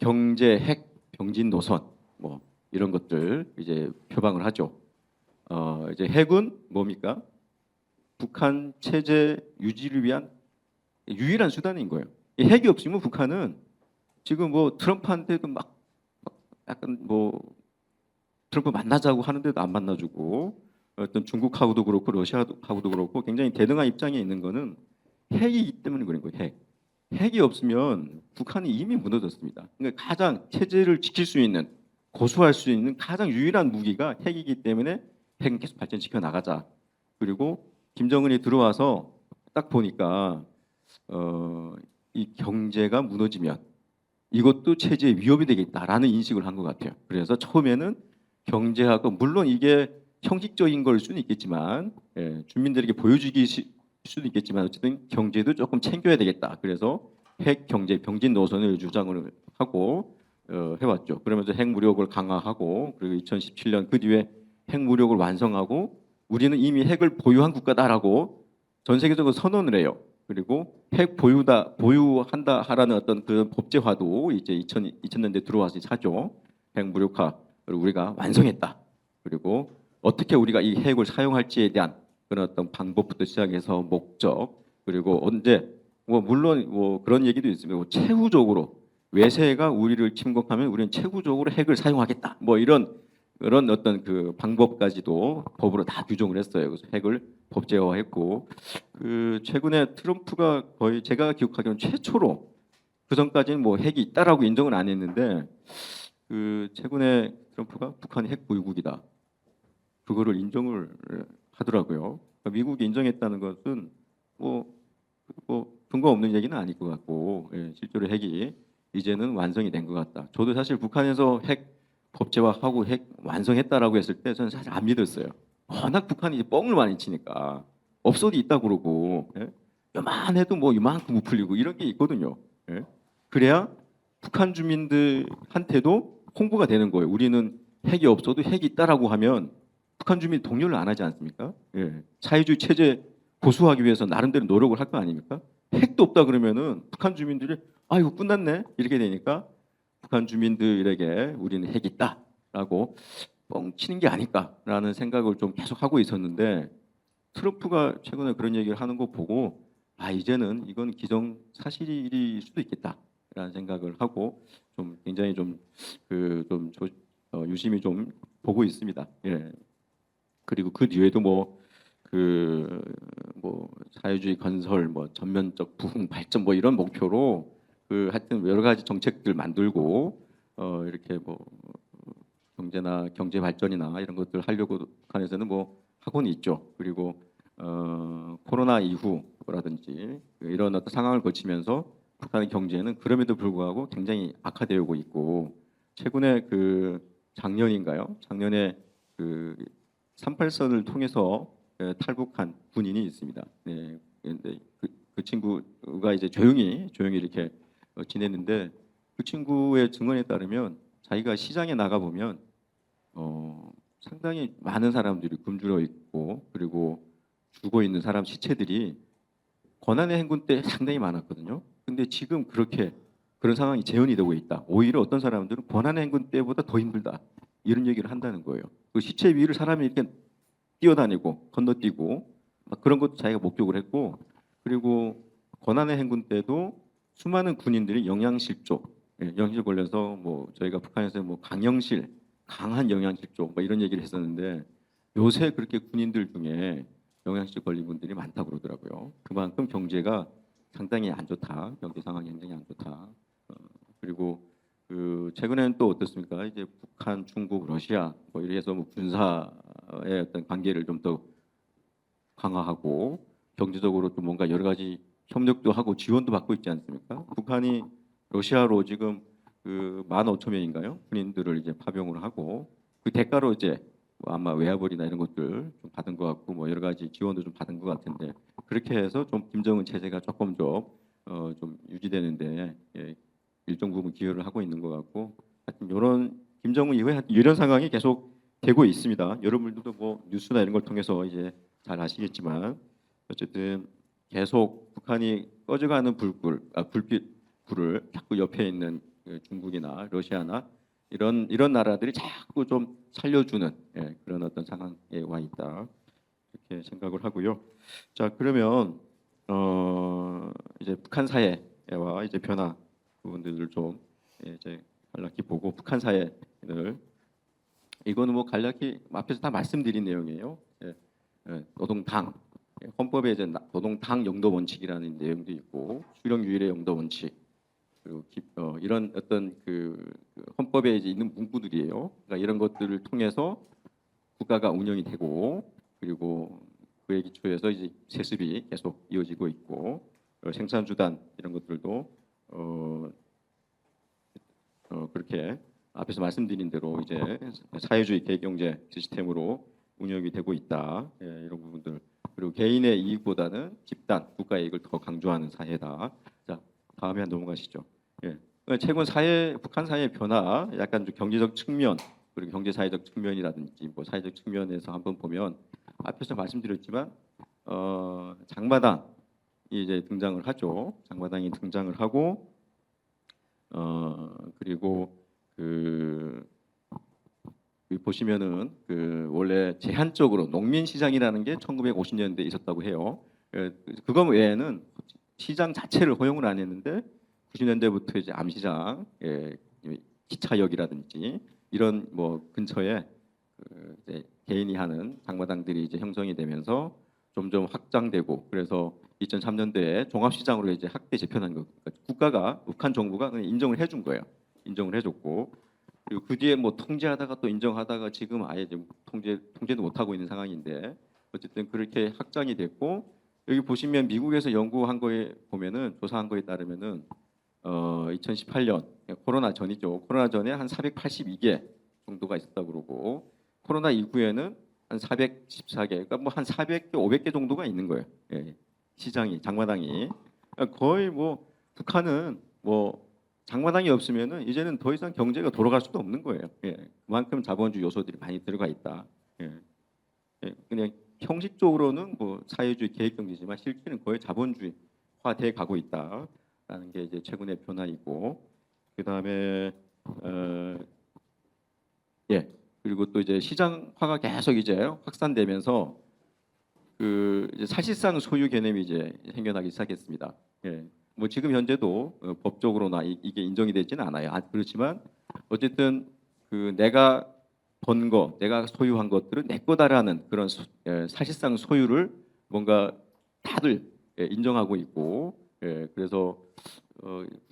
경제 핵 병진 노선 뭐 이런 것들 이제 표방을 하죠. 이제 핵은 뭡니까? 북한 체제 유지를 위한 유일한 수단인 거예요. 이 핵이 없으면 북한은 지금 뭐 트럼프한테도 막 약간 뭐 트럼프 만나자고 하는데도 안 만나주고 어떤 중국하고도 그렇고 러시아하고도 그렇고 굉장히 대등한 입장에 있는 거는 핵이기 때문에 그런 거예요. 핵이 없으면 북한이 이미 무너졌습니다. 그러니까 가장 체제를 지킬 수 있는 고수할 수 있는 가장 유일한 무기가 핵이기 때문에 핵은 계속 발전시켜 나가자. 그리고 김정은이 들어와서 딱 보니까 이 경제가 무너지면 이것도 체제의 위협이 되겠다라는 인식을 한 것 같아요. 그래서 처음에는 경제하고 물론 이게 형식적인 걸 수는 있겠지만 주민들에게 보여주기 수도 있겠지만 어쨌든 경제도 조금 챙겨야 되겠다. 그래서 핵 경제 병진 노선을 주장을 하고 해왔죠. 그러면서 핵 무력을 강화하고 그리고 2017년 그 뒤에 핵 무력을 완성하고 우리는 이미 핵을 보유한 국가다라고 전 세계적으로 선언을 해요. 그리고 핵 보유한다 하라는 어떤 그 법제화도 이제 2000년대 들어와서 하죠. 핵 무력화를 우리가 완성했다. 그리고 어떻게 우리가 이 핵을 사용할지에 대한 그런 어떤 방법부터 시작해서 목적 그리고 언제 뭐 물론 뭐 그런 얘기도 있습니다. 뭐 최후적으로 외세가 우리를 침공하면 우리는 최후적으로 핵을 사용하겠다. 뭐 이런 그런 어떤 그 방법까지도 법으로 다 규정을 했어요. 그래서 핵을 법제화했고 최근에 트럼프가 거의 제가 기억하기로는 최초로 그 전까지는 뭐 핵이 있다라고 인정을 안 했는데 최근에 트럼프가 북한이 핵 보유국이다. 그거를 인정을 하더라고요. 그러니까 미국이 인정했다는 것은 뭐 근거 없는 얘기는 아닐 것 같고 실제로 핵이 이제는 완성이 된 것 같다. 저도 사실 북한에서 핵 법제화하고 핵 완성했다라고 했을 때 저는 사실 안 믿었어요. 워낙 북한이 이제 뻥을 많이 치니까 없어도 있다 그러고 요만해도 뭐 이만큼 부풀리고 이런 게 있거든요. 그래야 북한 주민들한테도 홍보가 되는 거예요. 우리는 핵이 없어도 핵이 있다라고 하면 북한 주민이 동요를 안 하지 않습니까? 사회주의 체제 고수하기 위해서 나름대로 노력을 할 거 아닙니까? 핵도 없다 그러면은 북한 주민들이 이거 끝났네 이렇게 되니까 북한 주민들에게 우리는 핵이 있다라고 뻥치는 게 아닐까라는 생각을 좀 계속 하고 있었는데 트럼프가 최근에 그런 얘기를 하는 거 보고 이제는 이건 기정사실일 수도 있겠다. 라는 생각을 하고 좀 굉장히 유심히 좀 보고 있습니다. 예. 그리고 그 뒤에도 뭐 사회주의 건설, 뭐 전면적 부흥 발전 뭐 이런 목표로 하여튼 여러 가지 정책들 만들고 이렇게 뭐 경제나 경제 발전이나 이런 것들 하려고 북한에서는 뭐 하고는 있죠. 그리고 코로나 이후라든지 이런 어떤 상황을 거치면서 북한의 경제는 그럼에도 불구하고 굉장히 악화되고 있고 최근에 작년인가요? 작년에 38선을 통해서 탈북한 군인이 있습니다. 네, 근데 그 친구가 이제 조용히 이렇게 지냈는데 그 친구의 증언에 따르면 자기가 시장에 나가 보면 상당히 많은 사람들이 굶주려 있고 그리고 죽어 있는 사람 시체들이 권한의 행군 때 상당히 많았거든요. 근데 지금 그런 상황이 재현이 되고 있다. 오히려 어떤 사람들은 권한의 행군 때보다 더 힘들다. 이런 얘기를 한다는 거예요. 그 시체 위를 사람이 이렇게 뛰어다니고 건너뛰고 막 그런 것도 자기가 목격을 했고 그리고 권한의 행군 때도 수많은 군인들이 영양실조, 영양실 걸려서 뭐 저희가 북한에서 뭐 강한 영양실조 뭐 이런 얘기를 했었는데 요새 그렇게 군인들 중에 영양실 걸린 분들이 많다고 그러더라고요. 그만큼 경제가 상당히 안 좋다. 경제 상황이 굉장히 안 좋다. 그리고 최근에는 또 어떻습니까? 이제 북한, 중국, 러시아 뭐 이렇게 해서 뭐 군사의 어떤 관계를 좀 더 강화하고 경제적으로 좀 뭔가 여러 가지 협력도 하고 지원도 받고 있지 않습니까? 북한이 러시아로 지금 15,000명인가요? 군인들을 이제 파병을 하고 그 대가로 이제 뭐 아마 외화벌이나 이런 것들 좀 받은 것 같고 뭐 여러 가지 지원도 좀 받은 것 같은데 그렇게 해서 좀 김정은 체제가 조금 좀 유지되는데 일정 부분 기여를 하고 있는 것 같고 하여튼 이런 김정은 이후에 이런 상황이 계속 되고 있습니다. 여러분들도 뭐 뉴스나 이런 걸 통해서 이제 잘 아시겠지만 어쨌든 계속 북한이 꺼져가는 불을 자꾸 옆에 있는 중국이나 러시아나 이런 나라들이 자꾸 좀 살려주는 그런 어떤 상황에 와 있다 이렇게 생각을 하고요. 자 그러면 이제 북한 사회와 이제 변화 부분들을 좀 이제 간략히 보고 북한 사회를 이거는 뭐 간략히 앞에서 다 말씀드린 내용이에요. 노동당 헌법에 이제 노동당 영도 원칙이라는 내용도 있고 수령 유일의 영도 원칙 그리고 이런 어떤 헌법에 이제 있는 문구들이에요. 그러니까 이런 것들을 통해서 국가가 운영이 되고 그리고 그에 기초해서 이제 세습이 계속 이어지고 있고 생산주단 이런 것들도 그렇게 앞에서 말씀드린 대로 이제 사회주의 계획경제 시스템으로 운영이 되고 있다. 이런 부분들 그리고 개인의 이익보다는 집단 국가 이익을 더 강조하는 사회다. 자 다음에 넘어가시죠. 최근 북한 사회의 변화, 약간 좀 경제적 측면 그리고 경제 사회적 측면이라든지 뭐 사회적 측면에서 한번 보면 앞에서 말씀드렸지만 장마당이 이제 등장을 하죠. 장마당이 등장을 하고 그리고 여기 보시면은 원래 제한적으로 농민 시장이라는 게 1950년대에 있었다고 해요. 그거 외에는 시장 자체를 허용을 안 했는데 90년대부터 이제 암시장, 기차역이라든지 이런 뭐 근처에 이제 개인이 하는 장마당들이 이제 형성이 되면서 점점 확장되고 그래서 2003년도에 종합시장으로 이제 확대 재편한 거. 그러니까 북한 정부가 그냥 인정을 해준 거예요. 인정을 해줬고 그리고 그 뒤에 뭐 통제하다가 또 인정하다가 지금 아예 지금 통제도 못 하고 있는 상황인데 어쨌든 그렇게 확장이 됐고 여기 보시면 미국에서 연구한 거에 보면은 조사한 거에 따르면은 2018년 코로나 전이죠. 코로나 전에 한 482개 정도가 있었다고 그러고 코로나 이후에는 한 414개, 그러니까 뭐 한 400개, 500개 정도가 있는 거예요. 시장이 장마당이 그러니까 거의 뭐 북한은 뭐 장마당이 없으면은 이제는 더 이상 경제가 돌아갈 수도 없는 거예요. 그만큼 자본주의 요소들이 많이 들어가 있다. 그냥 형식적으로는 뭐 사회주의 계획 경제지만 실제는 거의 자본주의화돼 가고 있다라는 게 이제 최근의 변화이고 그다음에 그리고 또 이제 시장화가 계속 이제 확산되면서 이제 사실상 소유 개념이 이제 생겨나기 시작했습니다. 뭐 지금 현재도 법적으로나 이게 인정이 되지는 않아요. 그렇지만 어쨌든 그 내가 번 거, 내가 소유한 것들은 내 거다라는 그런 사실상 소유를 뭔가 다들 인정하고 있고, 그래서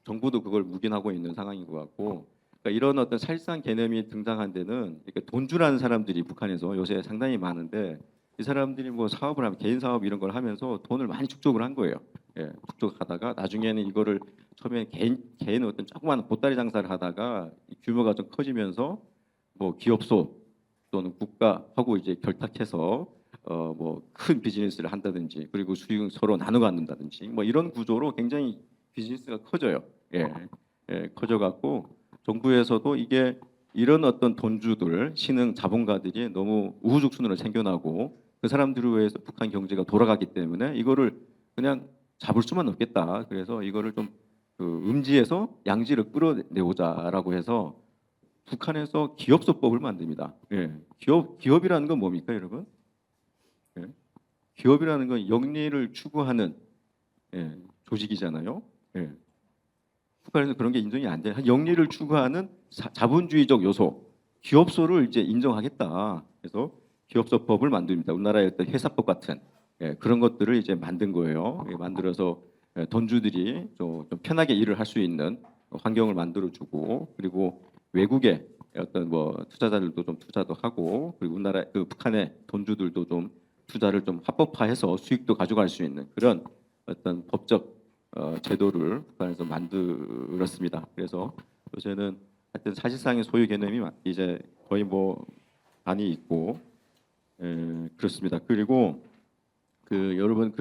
정부도 그걸 묵인하고 있는 상황인 것 같고, 그러니까 이런 어떤 사실상 개념이 등장한 데는 이렇게 돈주라는 사람들이 북한에서 요새 상당히 많은데, 이 사람들이 뭐 사업을 하면 개인 사업 이런 걸 하면서 돈을 많이 축적을 한 거예요. 축적하다가 나중에는 이거를 처음에 개인 어떤 조그마한 보따리 장사를 하다가 규모가 좀 커지면서 뭐 기업소 또는 국가하고 이제 결탁해서 뭐 큰 비즈니스를 한다든지, 그리고 수익을 서로 나눠 갖는다든지, 뭐 이런 구조로 굉장히 비즈니스가 커져요. 커져 갖고 정부에서도 이게 이런 어떤 돈주들, 신흥 자본가들이 너무 우후죽순으로 생겨나고 그 사람들을 위해서 북한 경제가 돌아가기 때문에 이거를 그냥 잡을 수만 없겠다. 그래서 이거를 좀 음지에서 양지를 끌어내오자라고 해서 북한에서 기업소법을 만듭니다. 기업이라는 건 뭡니까, 여러분? 기업이라는 건 영리를 추구하는 조직이잖아요. 북한에서 그런 게 인정이 안 돼. 영리를 추구하는 자본주의적 요소, 기업소를 이제 인정하겠다. 그래서 기업소법을 만듭니다. 우리나라의 어떤 회사법 같은 그런 것들을 이제 만든 거예요. 만들어서 돈주들이 좀 편하게 일을 할 수 있는 환경을 만들어주고, 그리고 외국의 어떤 뭐 투자자들도 좀 투자도 하고, 그리고 우리나라 그 북한의 돈주들도 좀 투자를 좀 합법화해서 수익도 가져갈 수 있는 그런 어떤 법적 제도를 북한에서 만들었습니다. 그래서 요새는 하여튼 사실상의 소유 개념이 이제 거의 뭐 많이 있고, 그렇습니다. 그리고 그 여러분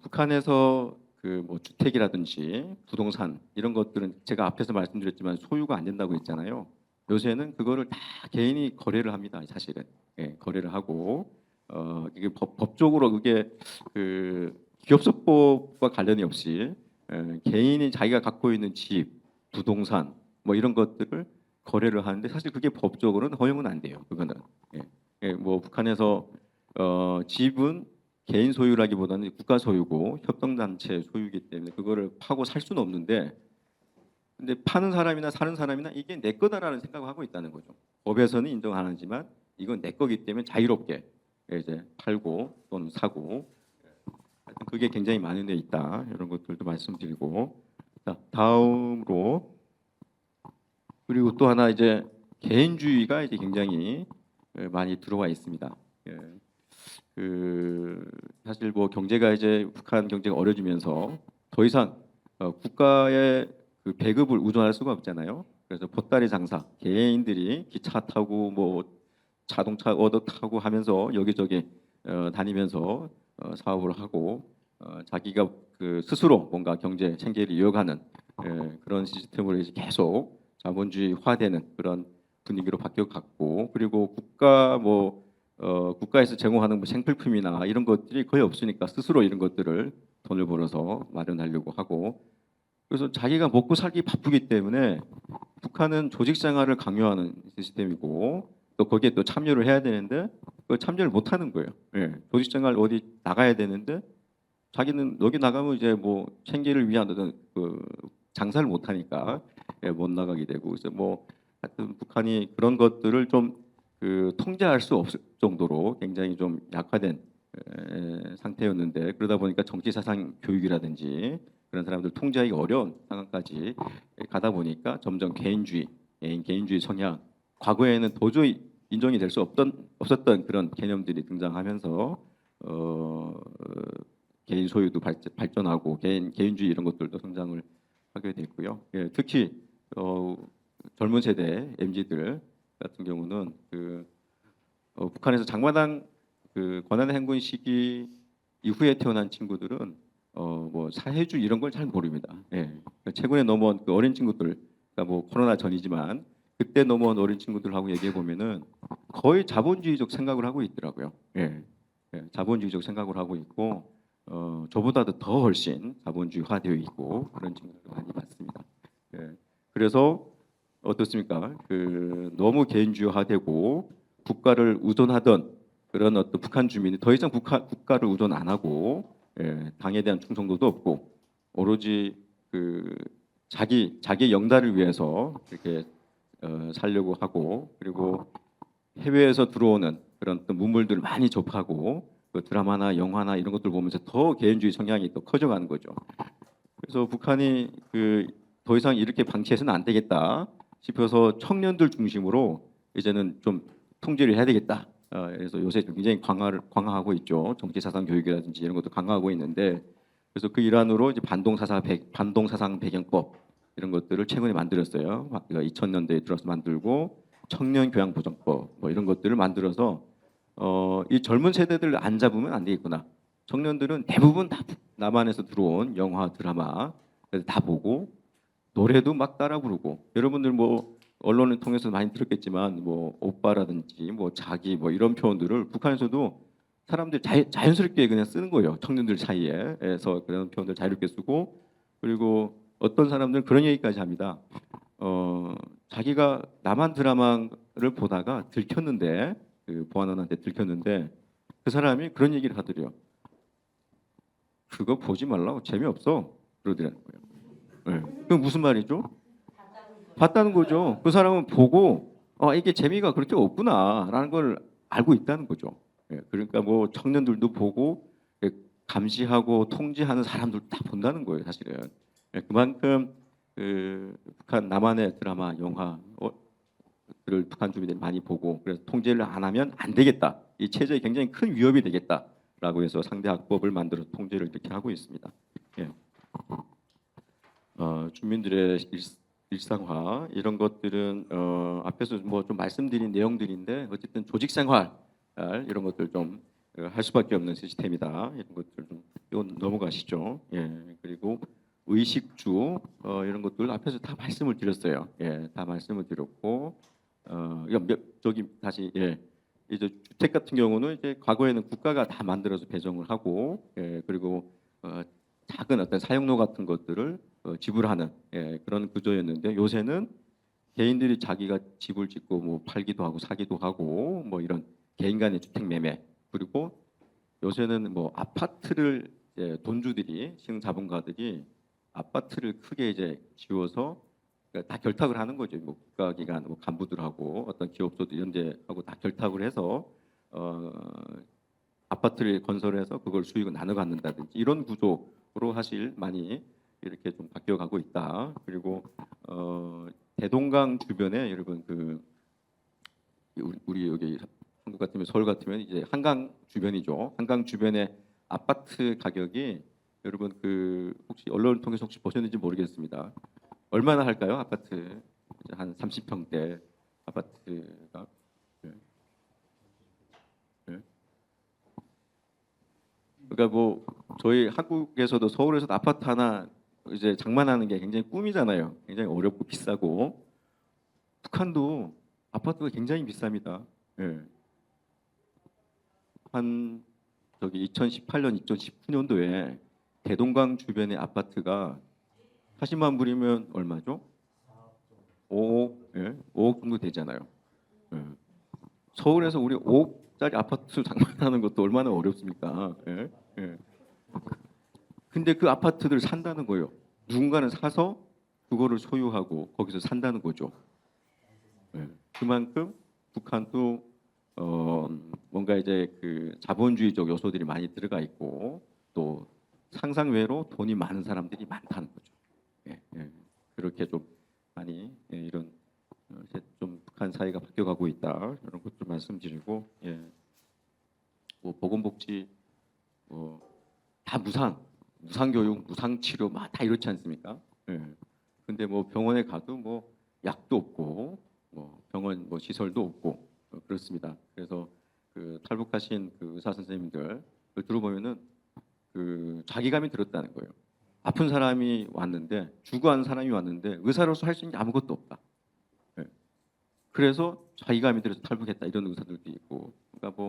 북한에서 그 뭐 주택이라든지 부동산 이런 것들은 제가 앞에서 말씀드렸지만 소유가 안 된다고 했잖아요. 요새는 그거를 다 개인이 거래를 합니다. 사실은 거래를 하고 이게 법적으로 그게 그 기업소법과 관련이 없이 개인이 자기가 갖고 있는 집, 부동산 뭐 이런 것들을 거래를 하는데, 사실 그게 법적으로는 허용은 안 돼요. 그거는 뭐 북한에서 집은 개인 소유라기보다는 국가 소유고 협동단체 소유이기 때문에 그거를 파고 살 수는 없는데, 근데 파는 사람이나 사는 사람이나 이게 내 거다라는 생각을 하고 있다는 거죠. 법에서는 인정 안 하지만 이건 내 거기 때문에 자유롭게 이제 팔고 또는 사고, 하여튼 그게 굉장히 많은 데 있다. 이런 것들도 말씀드리고, 자, 다음으로 그리고 또 하나 이제 개인주의가 이제 굉장히 많이 들어와 있습니다. 사실 뭐 경제가 이제 북한 경제가 어려지면서 더 이상 국가의 그 배급을 의존할 수가 없잖아요. 그래서 보따리 장사, 개인들이 기차 타고 뭐 자동차 얻어 타고 하면서 여기저기 다니면서 사업을 하고 자기가 그 스스로 뭔가 경제 생계를 이어가는 그런 시스템으로 이제 계속 자본주의화되는 그런 분위기로 바뀌어갔고, 그리고 국가에서 제공하는 뭐 생필품이나 이런 것들이 거의 없으니까 스스로 이런 것들을 돈을 벌어서 마련하려고 하고, 그래서 자기가 먹고 살기 바쁘기 때문에 북한은 조직 생활을 강요하는 시스템이고, 또 거기에 또 참여를 해야 되는데 그 참여를 못 하는 거예요. 조직 생활 어디 나가야 되는데 자기는 여기 나가면 이제 뭐 생계를 위한 어떤 그 장사를 못 하니까 못 나가게 되고, 그래서 뭐 하여튼 북한이 그런 것들을 좀 통제할 수 없을 정도로 굉장히 좀 약화된 상태였는데, 그러다 보니까 정치 사상 교육이라든지 그런 사람들 통제하기 어려운 상황까지 가다 보니까 점점 개인주의 성향, 과거에는 도저히 인정이 될 수 없었던 그런 개념들이 등장하면서 개인 소유도 발전하고 개인주의 이런 것들도 성장을 하게 됐고요. 특히 젊은 세대 MZ들 같은 경우는 북한에서 장마당 권한의 행군 시기 이후에 태어난 친구들은 뭐 사회주의 이런 걸 잘 모릅니다. 최근에 넘어온 그 어린 친구들, 그러니까 뭐 코로나 전이지만 그때 넘어온 어린 친구들하고 얘기해 보면은 거의 자본주의적 생각을 하고 있더라고요. 자본주의적 생각을 하고 있고 저보다도 더 훨씬 자본주의화되어 있고 그런 친구들을 많이 봤습니다. 그래서 어떻습니까? 너무 개인주의화되고 국가를 의존하던 그런 어떤 북한 주민이 더 이상 국가를 의존 안 하고 당에 대한 충성도도 없고 오로지 그 자기의 영달을 위해서 이렇게 살려고 하고 그리고 해외에서 들어오는 그런 또 문물들을 많이 접하고 그 드라마나 영화나 이런 것들 보면서 더 개인주의 성향이 또 커져가는 거죠. 그래서 북한이 그 더 이상 이렇게 방치해서는 안 되겠다 싶어서 청년들 중심으로 이제는 좀 통제를 해야 되겠다. 그래서 요새 굉장히 강화하고 있죠. 정치 사상 교육이라든지 이런 것도 강화하고 있는데 그래서 그 일환으로 이제 반동 사상 배경법 이런 것들을 최근에 만들었어요. 2000년대에 들어서 만들고 청년 교양 보정법 뭐 이런 것들을 만들어서 이 젊은 세대들 안 잡으면 안 되겠구나. 청년들은 대부분 다 남한에서 들어온 영화, 드라마 다 보고 노래도 막 따라 부르고 여러분들 뭐 언론을 통해서 많이 들었겠지만 뭐 오빠라든지 뭐 자기 뭐 이런 표현들을 북한에서도 사람들 자연스럽게 그냥 쓰는 거예요. 청년들 사이에서 그런 표현들 자유롭게 쓰고 그리고 어떤 사람들은 그런 얘기까지 합니다. 자기가 남한 드라마를 보다가 들켰는데 그 보안원한테 들켰는데 그 사람이 그런 얘기를 하더래요. 그거 보지 말라고 재미없어 그러더라는 거예요. 네. 그건 무슨 말이죠? 봤다는 거죠. 그 사람은 보고 이게 재미가 그렇게 없구나라는 걸 알고 있다는 거죠. 예, 그러니까 뭐 청년들도 보고 감시하고 통제하는 사람들 다 본다는 거예요, 사실은. 예, 그만큼 그 북한 남한의 드라마, 영화를 북한 주민들이 많이 보고 그래서 통제를 안 하면 안 되겠다. 이 체제에 굉장히 큰 위협이 되겠다라고 해서 상대 악법을 만들어서 통제를 이렇게 하고 있습니다. 예. 주민들의 일상화 이런 것들은 앞에서 뭐 좀 말씀드린 내용들인데 어쨌든 조직 생활 이런 것들 좀 할 수밖에 없는 시스템이다 이런 것들 좀 이건 넘어가시죠. 예 그리고 의식주 이런 것들 앞에서 다 말씀을 드렸어요. 예 다 말씀을 드렸고 저기 다시 이제 주택 같은 경우는 이제 과거에는 국가가 다 만들어서 배정을 하고 그리고 작은 어떤 사용료 같은 것들을 지불하는 그런 구조였는데 요새는 개인들이 자기가 집을 짓고 뭐 팔기도 하고 사기도 하고 뭐 이런 개인 간의 주택 매매 그리고 요새는 뭐 아파트를 돈주들이 신흥자본가들이 아파트를 크게 이제 지어서 그러니까 다 결탁을 하는 거죠. 뭐 국가기관 뭐 간부들하고 어떤 기업소들 이런 데하고 다 결탁을 해서 아파트를 건설해서 그걸 수익을 나눠 갖는다든지 이런 구조로 사실 많이 이렇게 좀 바뀌어가고 있다. 그리고 대동강 주변에 여러분 그 우리 여기 한국 같으면 서울 같으면 이제 한강 주변이죠. 한강 주변에 아파트 가격이 여러분 그 혹시 언론을 통해서 혹시 보셨는지 모르겠습니다. 얼마나 할까요? 아파트 한 30평대 아파트가 네. 네. 그러니까 뭐 저희 한국에서도 서울에서도 아파트 하나 이제 장만하는 게 굉장히 꿈이잖아요. 굉장히 어렵고 비싸고 북한도 아파트가 굉장히 비쌉니다. 예. 한 저기 2018년, 2019년도에 대동강 주변의 아파트가 40만 불이면 얼마죠? 5억, 5억 정도 되잖아요. 예. 서울에서 우리 5억짜리 아파트 장만하는 것도 얼마나 어렵습니까? 예. 예. 근데 그 아파트들 산다는 거예요. 누군가는 사서 그거를 소유하고 거기서 산다는 거죠. 예. 그만큼 북한도 뭔가 이제 그 자본주의적 요소들이 많이 들어가 있고 또 상상외로 돈이 많은 사람들이 많다는 거죠. 예, 예. 그렇게 좀 많이 이런 이제 좀 북한 사회가 바뀌어가고 있다 이런 것도 말씀드리고 뭐 보건복지 다 무상교육, 무상치료 막 다 이렇지 않습니까? 예. 근데 뭐 병원에 가도 뭐 약도 없고 뭐 병원 뭐 시설도 없고 그렇습니다. 그래서 그 탈북하신 그 의사 선생님들 들어보면은 그 자기감이 들었다는 거예요. 아픈 사람이 왔는데 죽어간 사람이 왔는데 의사로서 할 수 있는 게 아무것도 없다. 예. 그래서 자기감이 들어서 탈북했다 이런 의사들도 있고 그러니까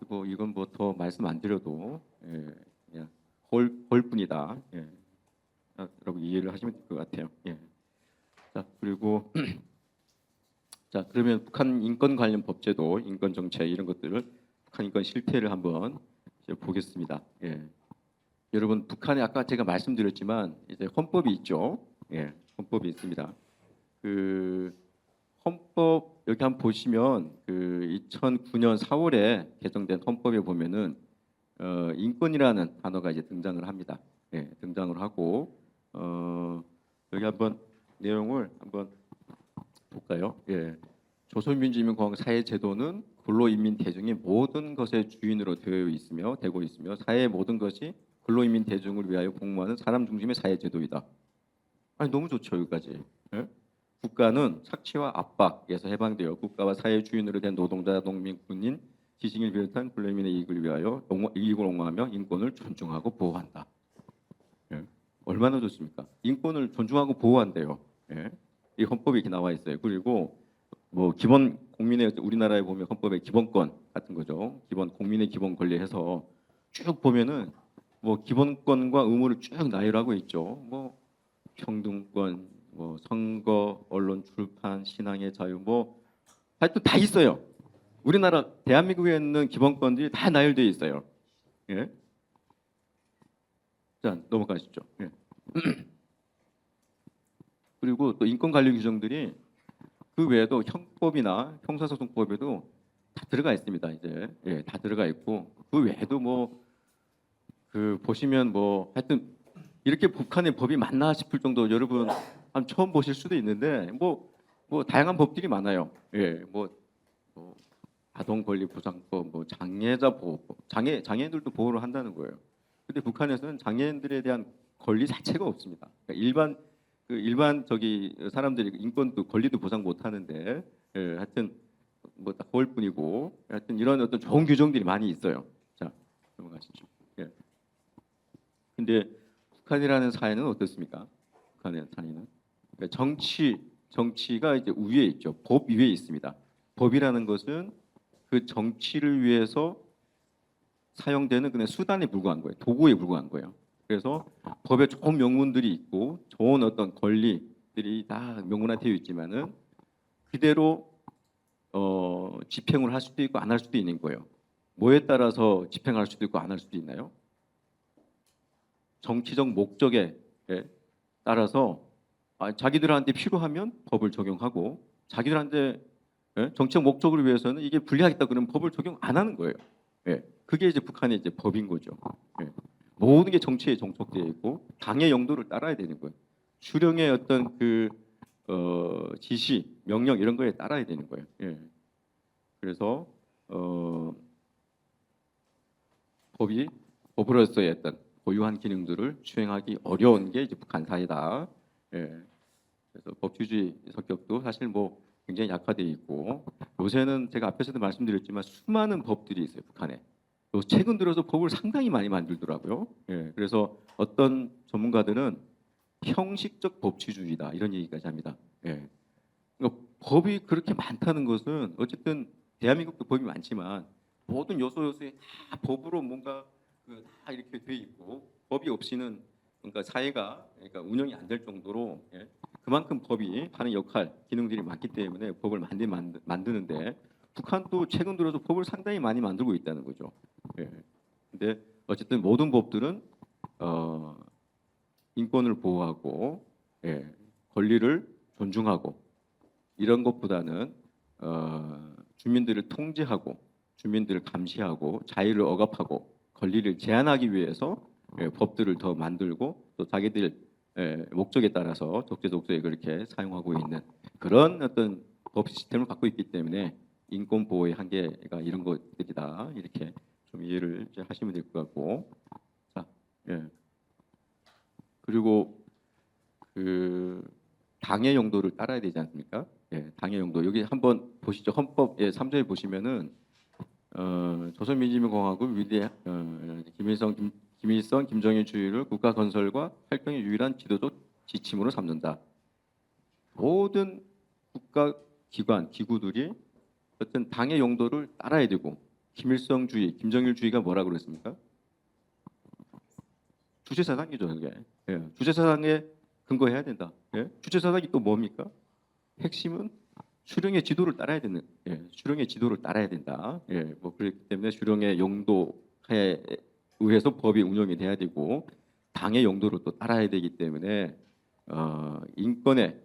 뭐 이건 뭐 더 말씀 안 드려도 그냥 홀뿐이다. 여러분 이해를 하시면 될 것 같아요. 자 그리고 자 그러면 북한 인권 관련 법제도, 인권 정책 이런 것들을 북한 인권 실태를 한번 이제 보겠습니다. 여러분 북한에 아까 제가 말씀드렸지만 이제 헌법이 있죠. 예, 헌법이 있습니다. 그 헌법 여기 한번 보시면 그 2009년 4월에 개정된 헌법에 보면은 인권이라는 단어가 이제 등장을 합니다. 예, 등장을 하고 여기 한번 내용을 한번 볼까요? 예. 조선민주주의인민공화국 사회제도는 근로인민 대중이 모든 것의 주인으로 되고 있으며 사회의 모든 것이 근로인민 대중을 위하여 복무하는 사람 중심의 사회제도이다. 아니 너무 좋죠 여기까지. 예? 국가는 착취와 압박에서 해방되어 국가와 사회 주인으로 된 노동자, 농민, 군인, 지식인을 비롯한 근로인민의 이익을 옹호하며 인권을 존중하고 보호한다. 예? 얼마나 좋습니까? 인권을 존중하고 보호한대요. 예? 이 헌법이 이렇게 나와 있어요. 그리고 뭐 기본 국민의 우리나라에 보면 헌법의 기본권 같은 거죠. 기본 국민의 기본 권리해서 쭉 보면은 뭐 기본권과 의무를 쭉 나열하고 있죠. 뭐 평등권, 뭐 선거, 언론, 출판, 신앙의 자유, 뭐 하여튼 다 있어요. 우리나라 대한민국에 있는 기본권들이 다 나열되어 있어요. 예. 자 넘어가시죠. 예. 그리고 또 인권 관리 규정들이 그 외에도 형법이나 형사소송법에도 다 들어가 있습니다. 이제 예, 다 들어가 있고 그 외에도 뭐 그 보시면 뭐 하여튼 이렇게 북한의 법이 맞나 싶을 정도 여러분 한 처음 보실 수도 있는데 뭐 다양한 법들이 많아요. 예, 뭐 아동 권리 보장법, 뭐 장애자 보호법, 장애인들도 보호를 한다는 거예요. 근데 북한에서는 장애인들에 대한 권리 자체가 없습니다. 그러니까 일반 저기 사람들이 인권도 권리도 보장 못 하는데 예, 하여튼 뭐 딱 그럴 뿐이고 하여튼 이런 어떤 좋은 규정들이 많이 있어요. 자 넘어가시죠. 예. 근데 북한이라는 사회는 어떻습니까? 북한의 사회는 그러니까 정치가 이제 위에 있죠. 법 위에 있습니다. 법이라는 것은 그 정치를 위해서 사용되는 그냥 수단에 불과한 거예요. 도구에 불과한 거예요. 그래서 법에 좋은 명문들이 있고 좋은 어떤 권리들이 다 명문화되어 있지만은 그대로 집행을 할 수도 있고 안 할 수도 있는 거예요. 뭐에 따라서 집행할 수도 있고 안 할 수도 있나요? 정치적 목적에 따라서 자기들한테 필요하면 법을 적용하고 자기들한테 정치적 목적을 위해서는 이게 불리하겠다 그러면 법을 적용 안 하는 거예요. 예. 그게 이제 북한의 이제 법인 거죠. 예. 모든 게 정치에 정착되어 있고 당의 영도를 따라야 되는 거예요. 수령의 어떤 그 지시, 명령 이런 거에 따라야 되는 거예요. 예. 그래서 법으로서의 어떤 고유한 기능들을 수행하기 어려운 게 이제 북한 사회다. 예. 그래서 법치주의 성격도 사실 뭐 굉장히 약화되어 있고 요새는 제가 앞에서도 말씀드렸지만 수많은 법들이 있어요 북한에. 또 최근 들어서 법을 상당히 많이 만들더라고요. 예. 그래서 어떤 전문가들은 형식적 법치주의다 이런 얘기까지 합니다. 예. 그러니까 법이 그렇게 많다는 것은 어쨌든 대한민국도 법이 많지만 모든 요소에 다 법으로 뭔가 다 이렇게 돼 있고 법이 없이는 그러니까 사회가 그러니까 운영이 안 될 정도로 예, 그만큼 법이 하는 역할 기능들이 많기 때문에 법을 만드는데 북한도 최근 들어서 법을 상당히 많이 만들고 있다는 거죠. 예. 근데 어쨌든 모든 법들은 인권을 보호하고 예, 권리를 존중하고 이런 것보다는 주민들을 통제하고 주민들을 감시하고 자유를 억압하고 권리를 제한하기 위해서 법들을 더 만들고 또 자기들 목적에 따라서 적재적소에 그렇게 사용하고 있는 그런 어떤 법 시스템을 갖고 있기 때문에 인권 보호의 한계가 이런 것들이다 이렇게 좀 이해를 이제 하시면 될 것 같고 자 예. 그리고 그 당의 용도를 따라야 되지 않습니까? 예, 당의 용도 여기 한번 보시죠. 헌법 3조에 보시면은 조선민주주의공화국 위대 김일성, 김정일 주의를 국가 건설과 활동의 유일한 지도적 지침으로 삼는다. 모든 국가 기관, 기구들이 어떤 당의 용도를 따라야 되고 김일성주의, 김정일주의가 뭐라고 그랬습니까? 주체사상이죠, 이게. 예, 주체사상에 근거해야 된다. 예? 주체사상이 또 뭡니까? 핵심은 수령의 지도를 따라야 되는, 수령의 지도를 따라야 된다. 뭐 그렇기 때문에 수령의 용도에 의해서 법이 운영이 돼야 되고 당의 용도를 또 따라야 되기 때문에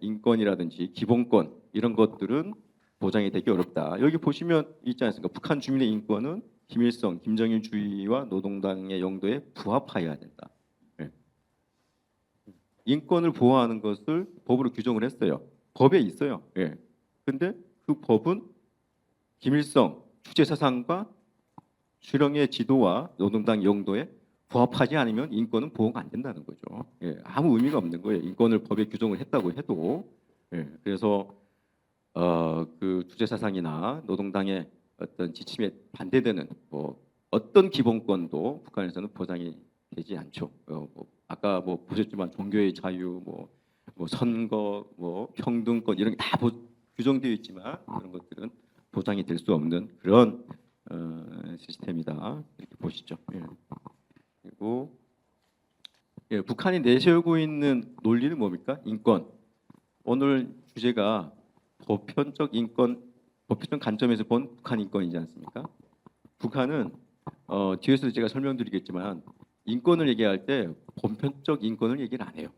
인권이라든지 기본권 이런 것들은 보장이 되기 어렵다. 여기 보시면 있지 않습니까? 북한 주민의 인권은 김일성, 김정일 주의와 노동당의 용도에 부합하여야 된다. 예. 인권을 보호하는 것을 법으로 규정을 했어요. 법에 있어요. 예. 근데 그 법은 김일성 주체 사상과 수령의 지도와 노동당 용도에 부합하지 않으면 인권은 보호가 안 된다는 거죠. 예, 아무 의미가 없는 거예요. 인권을 법에 규정을 했다고 해도. 예, 그래서 그 주체 사상이나 노동당의 어떤 지침에 반대되는 뭐 어떤 기본권도 북한에서는 보장이 되지 않죠. 뭐 아까 뭐 보셨지만 종교의 자유, 뭐 선거, 뭐 평등권 이런 게 다 규정되어 있지만 그런 것들은 보장이 될 수 없는 그런 시스템이다 이렇게 보시죠. 예. 그리고 예, 북한이 내세우고 있는 논리는 뭡니까? 인권. 오늘 주제가 보편적 인권, 보편적 관점에서 본 북한 인권이지 않습니까? 북한은 뒤에서도 제가 설명드리겠지만 인권을 얘기할 때 보편적 인권을 얘기를 안 해요.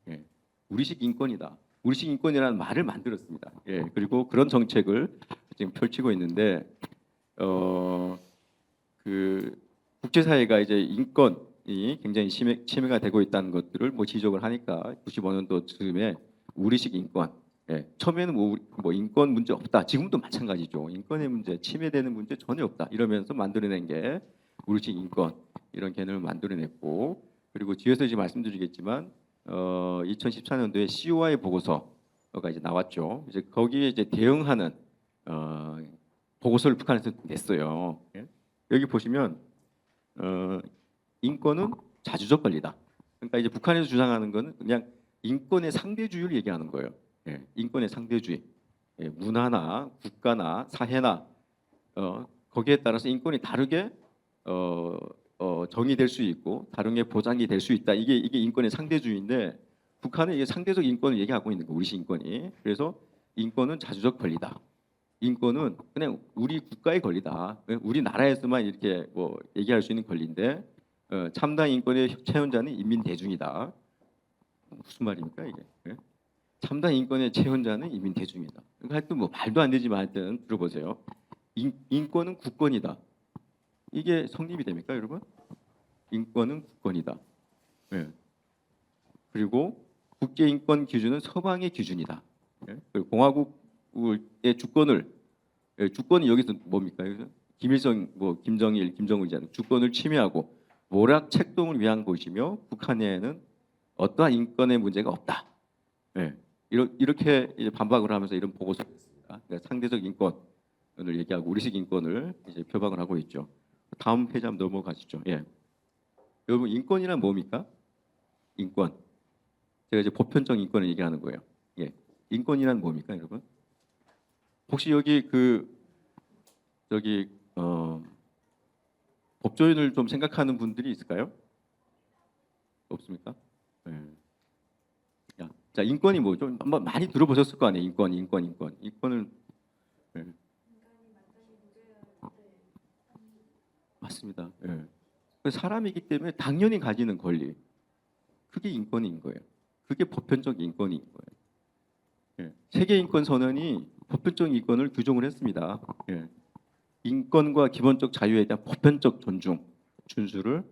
예, 우리식 인권이다. 우리식 인권이라는 말을 만들었습니다. 예, 그리고 그런 정책을 지금 펼치고 있는데 그 국제사회가 이제 인권이 굉장히 침해가 되고 있다는 것들을 뭐 지적을 하니까 95년도쯤에 우리식 인권. 예, 처음에는 뭐 인권 문제 없다. 지금도 마찬가지죠. 인권의 문제, 침해되는 문제 전혀 없다. 이러면서 만들어낸 게 우리식 인권 이런 개념을 만들어냈고 그리고 뒤에서 이제 말씀드리겠지만 2014년도에 COI 보고서가 이제 나왔죠. 이제 거기에 이제 대응하는 보고서를 북한에서 냈어요. 예? 여기 보시면 인권은 자주적 권리다. 그러니까 이제 북한에서 주장하는 것은 그냥 인권의 상대주의를 얘기하는 거예요. 예, 인권의 상대주의, 예, 문화나 국가나 사회나 거기에 따라서 인권이 다르게 정의될 수 있고 다르게 보장이 될 수 있다. 이게 인권의 상대주의인데 북한은 이게 상대적 인권을 얘기하고 있는 거, 우리식 인권이. 그래서 인권은 자주적 권리다. 인권은 그냥 우리 국가의 권리다. 우리 나라에서만 이렇게 뭐 얘기할 수 있는 권리인데 참다 인권의 체현자는 인민 대중이다. 무슨 말입니까 이게? 예? 참다 인권의 체현자는 인민 대중이다. 그러니까 하여튼 뭐 말도 안 되지만 하여튼 들어보세요. 인권은 국권이다. 이게 성립이 됩니까, 여러분? 인권은 국권이다. 예. 그리고 국제 인권 기준은 서방의 기준이다. 예? 그리고 공화국의 주권을 주권이 여기서 뭡니까? 여기서 김일성, 뭐 김정일, 김정은이잖아요. 주권을 침해하고 모략 책동을 위한 것이며 북한에는 어떠한 인권의 문제가 없다. 예. 이렇게 이제 반박을 하면서 이런 보고서가 있습니다. 그러니까 상대적 인권을 얘기하고 우리식 인권을 이제 표방을 하고 있죠. 다음 페이지 한번 넘어가시죠. 예. 여러분 인권이란 뭡니까? 인권. 제가 이제 보편적 인권을 얘기하는 거예요. 예. 인권이란 뭡니까, 여러분? 혹시 여기 법조인을 좀 생각하는 분들이 있을까요? 없습니까? 예. 자, 인권이 뭐죠? 한번 많이 들어보셨을 거 아니에요. 인권을 예. 맞습니다. 예. 사람이기 때문에 당연히 가지는 권리. 그게 인권인 거예요. 그게 보편적 인권인 거예요. 예. 세계 인권 선언이 보편적 인권을 규정을 했습니다. 예. 인권과 기본적 자유에 대한 보편적 존중, 준수를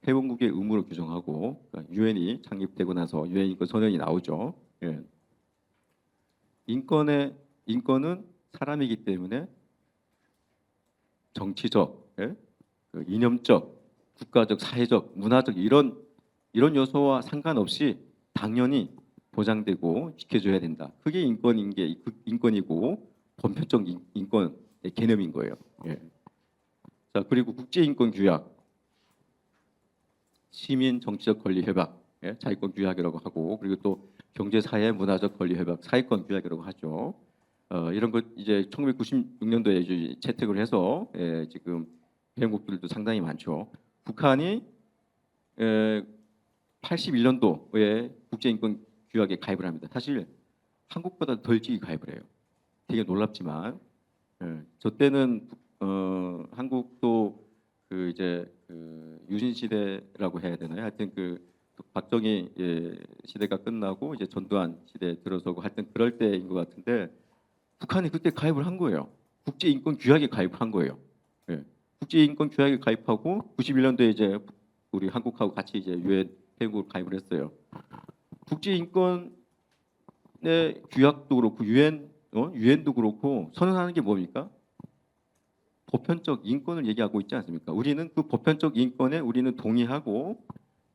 회원국의 의무로 규정하고 유엔이 창립되고 나서 유엔 인권 선언이 나오죠. 예. 인권은 사람이기 때문에 정치적, 예? 그 이념적, 국가적, 사회적, 문화적 이런 요소와 상관없이 당연히 보장되고 지켜줘야 된다. 그게 인권이고 보편적 인권의 개념인 거예요. 예. 자, 그리고 국제인권 규약, 시민 정치적 권리 협약, 예? 자유권 규약이라고 하고 그리고 또 경제 사회 문화적 권리 협약, 사회권 규약이라고 하죠. 이런 것 이제 1996년도에 이제 채택을 해서 지금 회원국들도 상당히 많죠. 북한이 81년도에 국제인권 규약에 가입을 합니다. 사실 한국보다 더 일찍 가입을 해요. 되게 놀랍지만 저 때는 한국도 그 이제 그 유신 시대라고 해야 되나요? 하여튼 그 박정희 시대가 끝나고 이제 전두환 시대에 들어서고 하여튼 그럴 때인 것 같은데 북한이 그때 가입을 한 거예요. 국제인권규약에 가입을 한 거예요. 예. 국제인권규약에 가입하고 91년도에 이제 우리 한국하고 같이 이제 유엔 회원국을 가입을 했어요. 국제인권의 규약도 그렇고 유엔도 그렇고 선언하는 게 뭡니까? 보편적 인권을 얘기하고 있지 않습니까? 우리는 그 보편적 인권에 우리는 동의하고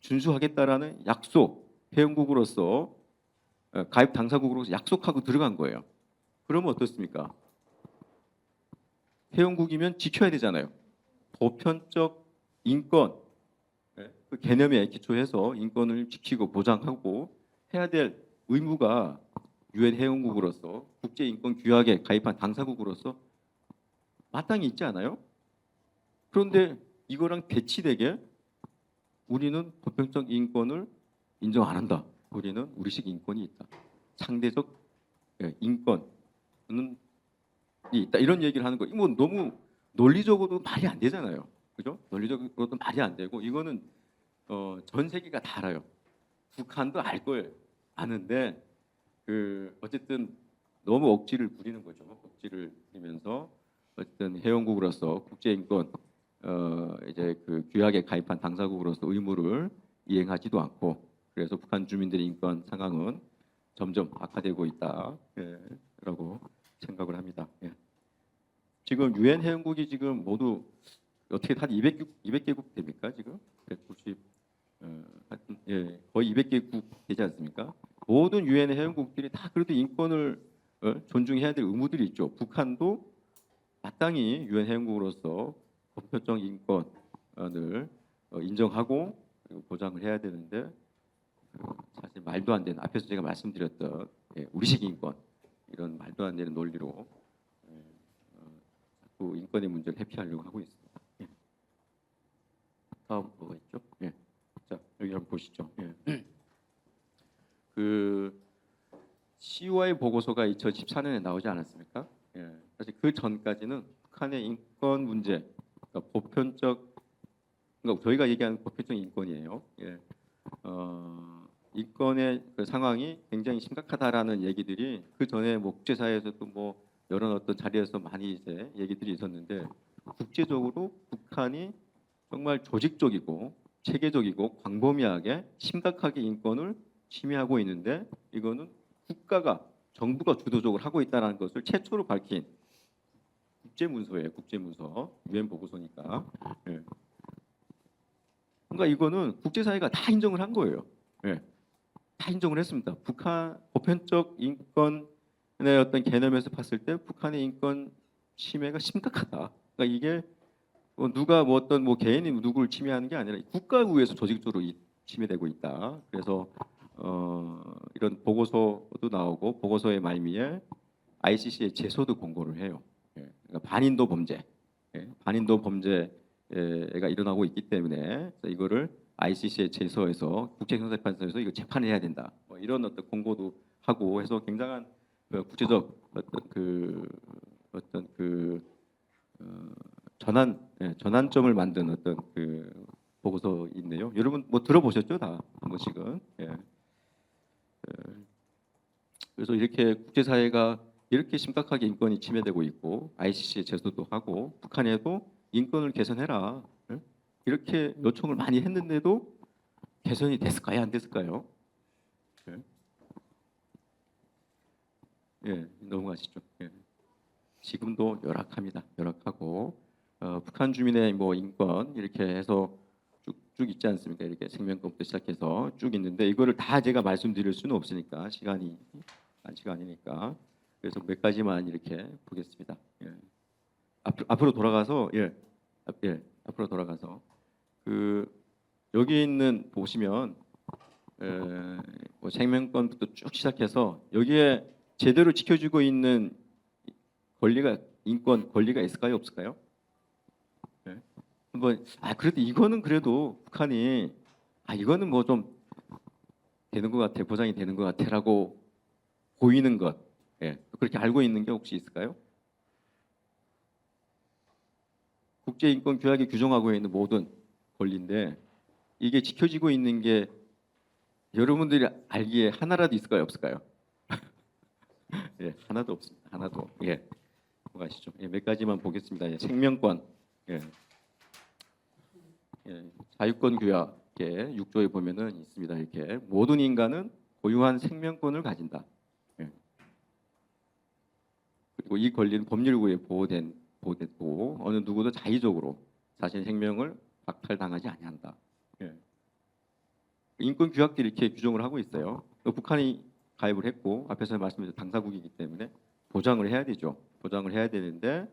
준수하겠다라는 약속, 회원국으로서 가입 당사국으로서 약속하고 들어간 거예요. 그러면 어떻습니까? 회원국이면 지켜야 되잖아요. 보편적 인권 그 개념에 기초해서 인권을 지키고 보장하고 해야 될 의무가 유엔 회원국으로서 국제인권규약에 가입한 당사국으로서 마땅히 있지 않아요? 그런데 이거랑 배치되게 우리는 보편적 인권을 인정 안 한다. 우리는 우리식 인권이 있다. 상대적 인권은 있다. 이런 얘기를 하는 거. 이거 뭐 너무 논리적으로도 말이 안 되잖아요. 그죠? 논리적으로도 말이 안 되고 이거는 전 세계가 다 알아요. 북한도 알 거예요. 아는데 그 어쨌든 너무 억지를 부리는 거죠. 억지를 부리면서 어쨌든 회원국으로서 국제인권 이제 그 규약에 가입한 당사국으로서 의무를 이행하지도 않고 그래서 북한 주민들의 인권 상황은 점점 악화되고 있다라고 생각을 합니다. 예. 지금 유엔 회원국이 지금 모두 어떻게 한 200개국 됩니까? 지금 190 하여튼 거의 200개국 되지 않습니까? 모든 유엔 회원국들이 다 그래도 인권을 존중해야 될 의무들이 있죠. 북한도 마땅히 유엔 회원국으로서 보편적 인권을 인정하고 그리고 보장을 해야 되는데 사실 말도 안 되는 앞에서 제가 말씀드렸던 우리식 인권 이런 말도 안 되는 논리로 자꾸 인권의 문제를 회피하려고 하고 있습니다. 예. 다음 뭐가 있죠? 예. 자 여기 한번 보시죠. 예. 그 COI 보고서가 2014년에 나오지 않았습니까? 예. 사실 그 전까지는 북한의 인권 문제, 그러니까 보편적, 그러니까 저희가 얘기하는 보편적 인권이에요. 예. 인권의 그 상황이 굉장히 심각하다라는 얘기들이 그 전에 뭐 국제사회에서도 뭐 여러 어떤 자리에서 많이 이제 얘기들이 있었는데 국제적으로 북한이 정말 조직적이고 체계적이고 광범위하게 심각하게 인권을 침해하고 있는데 이거는 국가가 정부가 주도적으로 하고 있다는 것을 최초로 밝힌 국제문서예요. 국제문서 유엔 보고서니까. 예. 그러니까 이거는 국제사회가 다 인정을 한 거예요. 예. 다 인정을 했습니다. 북한 보편적 인권의 어떤 개념에서 봤을 때 북한의 인권 침해가 심각하다. 그러니까 이게 누가 뭐 어떤 뭐 개인이 누구를 침해하는 게 아니라 국가의회에서 조직적으로 침해되고 있다. 그래서 이런 보고서도 나오고 보고서의 말미에 ICC의 제소도 공고를 해요. 예. 그러니까 반인도 범죄, 반인도 범죄가 일어나고 있기 때문에 이거를 ICC의 제소에서 국제형사재판소에서 이거 재판해야 된다. 뭐 이런 어떤 공고도 하고 해서 굉장한 국제적 어떤 그 전환점을 만든 어떤 그 보고서인데요. 여러분 뭐 들어보셨죠? 다 한 번씩은. 예. 그래서 이렇게 국제사회가 이렇게 심각하게 인권이 침해되고 있고 ICC에 제소도 하고 북한에도 인권을 개선해라 이렇게 요청을 많이 했는데도 개선이 됐을까요? 안 됐을까요? 넘어가시죠. 지금도 열악합니다. 열악하고 북한 주민의 뭐 인권 이렇게 해서 쭉 있지 않습니까? 이렇게 생명권부터 시작해서 쭉 있는데 이거를 다 제가 말씀드릴 수는 없으니까 시간이 아니니까 그래서 몇 가지만 이렇게 보겠습니다. 앞으로 돌아가서 앞으로 돌아가서 그 여기 있는 보시면 뭐 생명권부터 쭉 시작해서 여기에 제대로 지켜주고 있는 인권 권리가 있을까요? 없을까요? 한번 그래도 이거는 그래도 북한이 이거는 뭐 좀 되는 것 같아 보장이 되는 것 같아라고 보이는 것 그렇게 알고 있는 게 혹시 있을까요? 국제인권규약에 규정하고 있는 모든 권리인데 이게 지켜지고 있는 게 여러분들이 알기에 하나라도 있을까요, 없을까요? 예, 하나도 없습니다. 하나도. 예, 넘어가시죠. 예, 몇 가지만 보겠습니다. 예, 생명권. 예, 예, 자유권 규약의 6조에 보면은 있습니다. 이렇게 모든 인간은 고유한 생명권을 가진다. 예. 그리고 이 권리는 법률구에 보호됐고 어느 누구도 자의적으로 자신의 생명을 박탈당하지 아니한다. 예. 인권 규약들이 이렇게 규정을 하고 있어요. 또 북한이 가입을 했고 앞에서 말씀드린 당사국이기 때문에 보장을 해야 되죠. 보장을 해야 되는데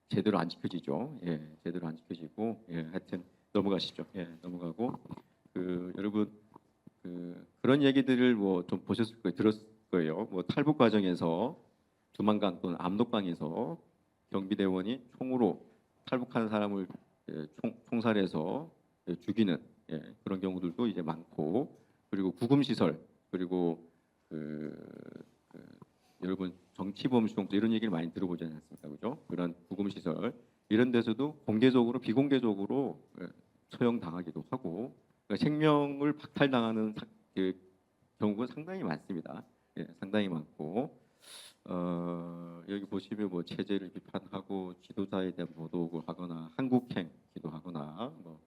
제대로 안 지켜지죠. 예, 제대로 안 지켜지고 예, 하여튼 넘어가시죠. 예, 넘어가고 여러분 그런 얘기들을 뭐 좀 보셨을 거예요, 들었을 거예요. 뭐 탈북 과정에서 두만강 또는 압록강에서 경비대원이 총으로 탈북하는 사람을 총살해서 죽이는 그런 경우들도 이제 많고 그리고 구금 시설 그리고 여러분 정치범수용소 이런 얘기를 많이 들어보지 않습니까, 그죠? 그런 구금 시설 이런 데서도 공개적으로 비공개적으로 처형 당하기도 하고 그러니까 생명을 박탈당하는 경우가 상당히 많습니다. 예, 상당히 많고 여기 보시면 뭐 체제를 비판하고 지도자에 대한 모독을 하거나 한국행 기도하거나 뭐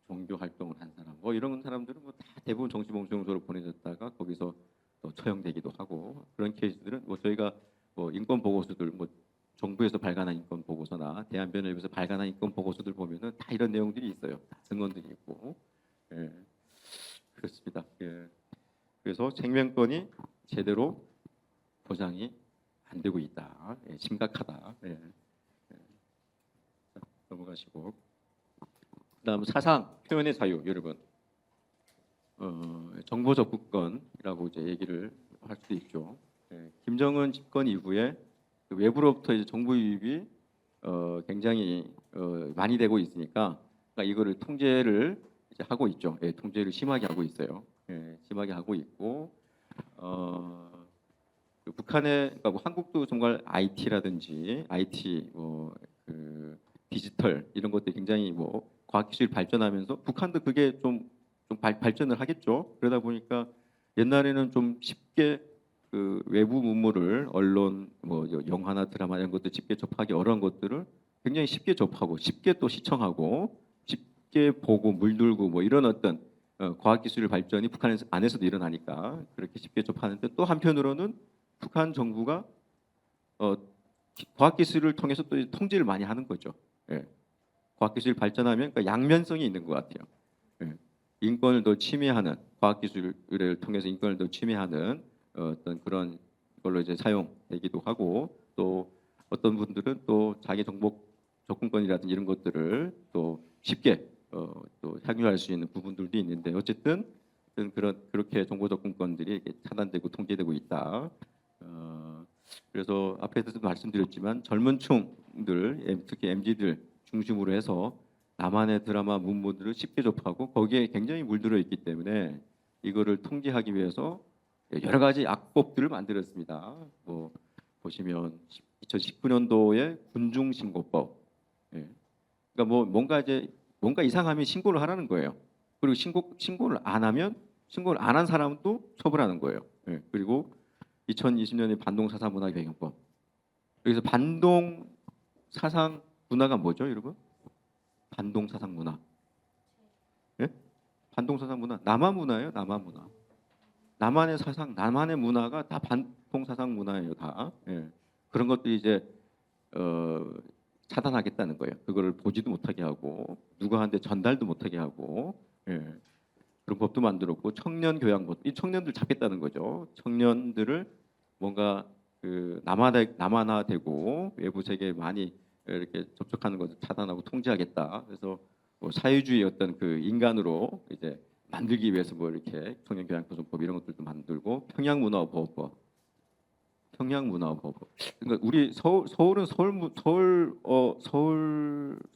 종교 활동을 한 사람 뭐 이런 사람들은 뭐 다 대부분 정치범수용소로 보내졌다가 거기서 또 처형되기도 하고 그런 케이스들은 뭐 저희가 뭐 인권 보고서들 뭐 정부에서 발간한 인권 보고서나 대한변협에서 발간한 인권 보고서들 보면은 다 이런 내용들이 있어요. 다 증언들이 있고 예, 그렇습니다. 예. 그래서 생명권이 제대로 보장이 안 되고 있다. 예, 심각하다. 예. 예. 자, 넘어가시고 그다음 사상 표현의 자유 여러분 정보 접근권이라고 이제 얘기를 할 수도 있죠. 예, 김정은 집권 이후에 그 외부로부터 이제 정보 유입이 굉장히 많이 되고 있으니까 그러니까 이거를 통제를 이제 하고 있죠. 예, 통제를 심하게 하고 있어요. 예, 심하게 하고 있고 그 북한의 그러니까 뭐 한국도 정말 IT라든지 IT 디지털 이런 것들이 굉장히 뭐 과학기술이 발전하면서 북한도 그게 좀 발전을 하겠죠. 그러다 보니까 옛날에는 좀 쉽게 그 외부 문물을 언론 뭐 영화나 드라마 이런 것들 쉽게 접하기 어려운 것들을 굉장히 쉽게 접하고 쉽게 또 시청하고 쉽게 보고 물들고 뭐 이런 어떤 과학기술 발전이 북한 안에서도 일어나니까 그렇게 쉽게 접하는데 또 한편으로는 북한 정부가 과학기술을 통해서 또 통제를 많이 하는 거죠. 예. 과학기술이 발전하면 그러니까 양면성이 있는 것 같아요. 예. 인권을 더 침해하는 과학기술을 통해서 인권을 더 침해하는 어떤 그런 걸로 이제 사용되기도 하고 또 어떤 분들은 또 자기 정보 접근권이라든지 이런 것들을 또 쉽게 또 향유할 수 있는 부분들도 있는데 어쨌든 그렇게 정보 접근권들이 이렇게 차단되고 통제되고 있다. 그래서 앞에서도 말씀드렸지만 젊은 층들 특히 MZ들 중심으로 해서 남한의 드라마 문물들을 쉽게 접하고 거기에 굉장히 물들어 있기 때문에 이거를 통제하기 위해서 여러 가지 악법들을 만들었습니다. 뭐 보시면 2019년도에 군중신고법. 예. 그러니까 뭐 뭔가 이상하면 신고를 하라는 거예요. 그리고 신고를 안 하면 신고를 안 한 사람도 처벌하는 거예요. 예. 그리고 2020년에 반동사상문화개혁법. 여기서 반동사상 문화가 뭐죠, 여러분? 반동사상 문화. 예? 반동사상 문화. 남한 문화예요, 남한 문화. 남한의 사상, 남한의 문화가 다 반동사상 문화예요, 다. 예. 그런 것들이 이제 차단하겠다는 거예요. 그거를 보지도 못하게 하고 누구한테 전달도 못하게 하고 예. 그런 법도 만들었고 청년교양법. 이 청년들 잡겠다는 거죠. 청년들을 뭔가 남한화되고 외부 세계에 많이 이렇게 접촉하는 것을 차단하고 통제하겠다. 그래서 뭐 사회주의 어떤 그 인간으로 이제 만들기 위해서 뭐 이렇게 청년교양보존법 이런 것들도 만들고 평양문화보호법, 평양문화보호법. 그러니까 우리 서울은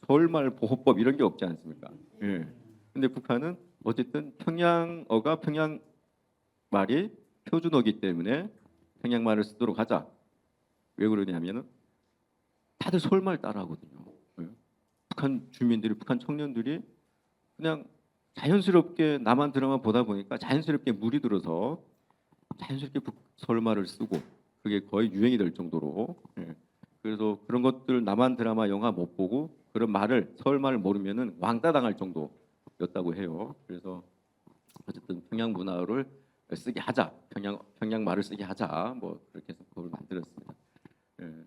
서울말 보호법 이런 게 없지 않습니까? 예. 근데 북한은 어쨌든 평양어가 평양 말이 표준어기 때문에 평양말을 쓰도록 하자. 왜 그러냐면은 다들 서울말 따라하거든요. 예. 북한 주민들이 북한 청년들이 그냥 자연스럽게 남한 드라마 보다 보니까 자연스럽게 물이 들어서 자연스럽게 서울말을 쓰고 그게 거의 유행이 될 정도로 예. 그래서 그런 것들 남한 드라마 영화 못 보고 그런 말을 서울말을 모르면은 왕따 당할 정도였다고 해요. 그래서 어쨌든 평양 문화를 쓰게 하자, 평양 말을 쓰게 하자, 뭐 그렇게 해서 그걸 만들었습니다. 예.